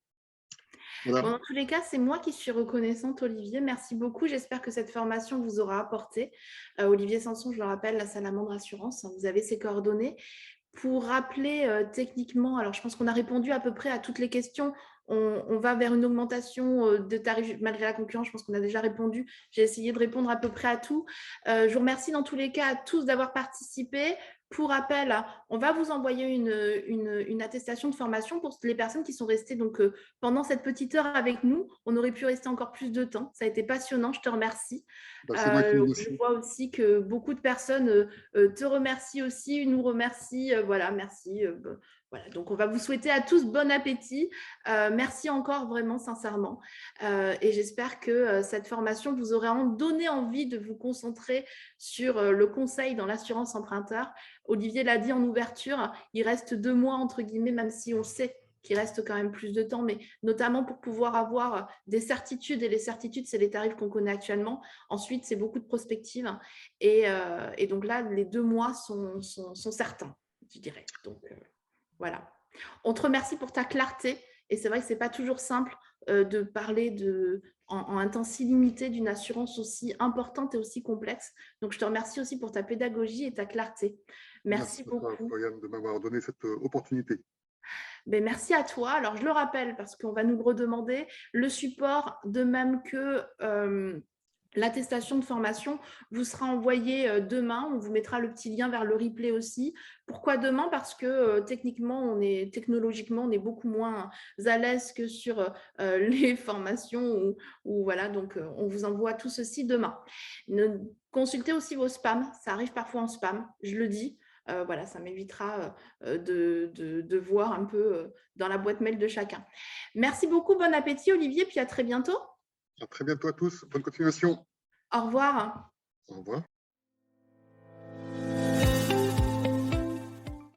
Voilà. Bon, dans tous les cas, c'est moi qui suis reconnaissante, Olivier. Merci beaucoup. J'espère que cette formation vous aura apporté. Olivier Sanson, je le rappelle, la Salamandre Assurance. Vous avez ses coordonnées. Pour rappeler techniquement, alors je pense qu'on a répondu à peu près à toutes les questions. On va vers une augmentation de tarifs malgré la concurrence. Je pense qu'on a déjà répondu. J'ai essayé de répondre à peu près à tout. Je vous remercie dans tous les cas à tous d'avoir participé. Pour rappel, on va vous envoyer une attestation de formation pour les personnes qui sont restées donc, pendant cette petite heure avec nous. On aurait pu rester encore plus de temps. Ça a été passionnant. Je te remercie. Je vois aussi que beaucoup de personnes te remercient aussi, nous remercient. Voilà, merci. Voilà, donc on va vous souhaiter à tous bon appétit. Merci encore vraiment sincèrement. Et j'espère que cette formation vous aura donné envie de vous concentrer sur le conseil dans l'assurance emprunteur. Olivier l'a dit en ouverture, il reste 2 mois entre guillemets, même si on sait qu'il reste quand même plus de temps, mais notamment pour pouvoir avoir des certitudes. Et les certitudes, c'est les tarifs qu'on connaît actuellement. Ensuite, c'est beaucoup de prospectives. Et donc là, les 2 mois sont certains, je dirais. Donc, voilà. On te remercie pour ta clarté. Et c'est vrai que ce n'est pas toujours simple de parler en un temps si limité d'une assurance aussi importante et aussi complexe. Donc, je te remercie aussi pour ta pédagogie et ta clarté. Merci beaucoup. Floriane, de m'avoir donné cette opportunité. Ben, merci à toi. Alors, je le rappelle parce qu'on va nous le redemander. Le support, de même que l'attestation de formation, vous sera envoyée demain. On vous mettra le petit lien vers le replay aussi. Pourquoi demain? Parce que technologiquement, on est beaucoup moins à l'aise que sur les formations. Voilà, donc on vous envoie tout ceci demain. Consultez aussi vos spams. Ça arrive parfois en spam, je le dis. Voilà, ça m'évitera de voir un peu dans la boîte mail de chacun. Merci beaucoup, bon appétit Olivier, puis à très bientôt. À très bientôt à tous, bonne continuation. Au revoir. Au revoir.